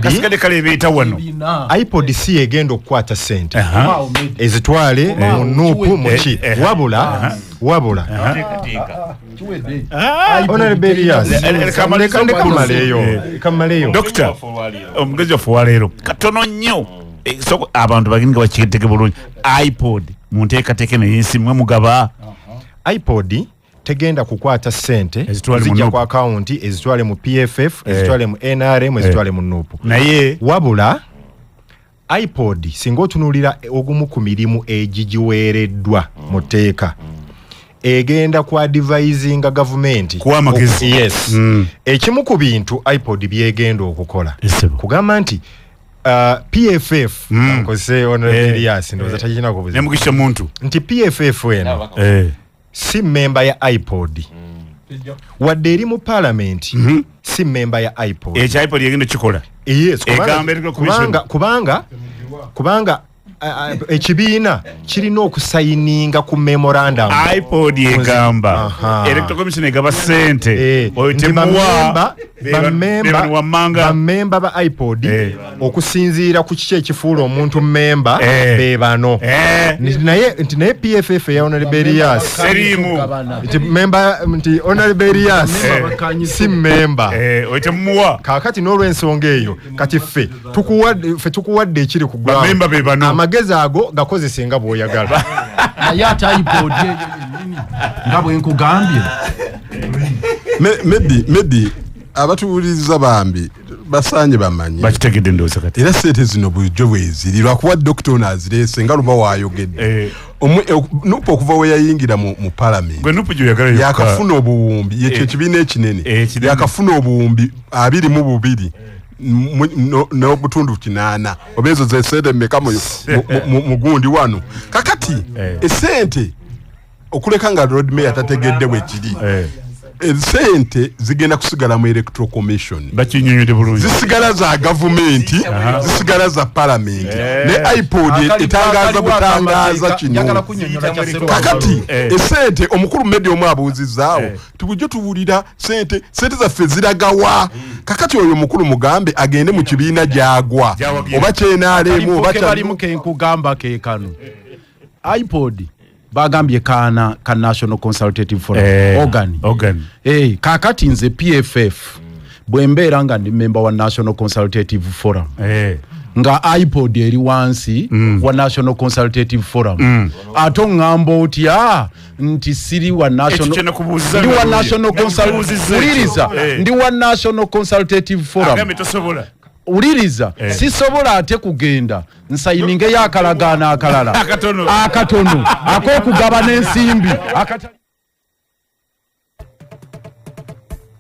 kasigade kale beeta wano iPod si yegenda okukwata sente ezitwale mu nuupu muki wabula kamaleyo Doctor omugezi waffe waleero katono nnyo abantu bagini nga bakiteke bulungi iPod munteekateeke neyensimwe mugaba iPod tegenda kukwata sente zijja ku akawunti ezitwale mu PFF ezitwale mu NRM ezitwale mu nuupu naye wabula iPod singa otunuulira ogumu ku mirimu egigiweereddwa mu tteeka egenda ku advisinga gavumenti kuwamagezi yes ekimu ku bintu iPod byegenda okukola kugamba nti PFF nkozese Honorable Elias ndoza tajina kubuza nemugisha muntu nti PFF eno si member ya iPod wadde eri mu parliament si member ya iPod iPod yegenda kikola yes kubanga ekibiina kirina okusayininga ku memorandum iPod yegamba electoral commission egaba sente oitemuwa bamemba ba iPod okusinziira ku kiki ekifuula omuntu memba be bano naye PFF ya Honorable Elias nti Honorable Elias si memba oitemuwa kakati n'olw'ensonga eyo kati ffe tukuwadde ekiri ku bamemba be bano amagezi ago gakozese nga bw'oyagala naye ate iPod nga bwe nkugambye Medi abatuwuliriza bambi basaanye bamanye bakitegedde ndowooza kati era sente zino bulijjo bweziri lwakuba dokita ono azirese nga luba waayogedde nupu okuva we yayingira mu palamenti yakafuna obuwumbi yekyo ekibiina ekinene yakafuna obuwumbi 22 n'obutundu 8 oba ezo ze sente mmeka mu gundi wano kakati esente okuleka nga road mayor tategedde bwe kiri sente zigenda kusigala mu electoral commission bakinyonyode bulungi zisigala za gavumenti zisigala za parliament ne iPod etangaza butangaza kino kakati esente omukulu Medi omu abuuzizaawo tubujjo tuwulira sente zaffe ziragawa kakati oyo omukulu mugambe agende mu kibiina gyagwa oba kyenaalemu oba kalimu kenkugamba kekano iPod bagambye ka National Consultative Forum organ kakati nze PFF bwembeera nga ndi member wa National Consultative Forum nga iPod eri wansi wa National Consultative Forum ate ngamba otya nti siri wa National Consultative Forum uliriza sisobola ate kugenda nsayininge yakalagaana akalala akatono akokugaba n'ensimbi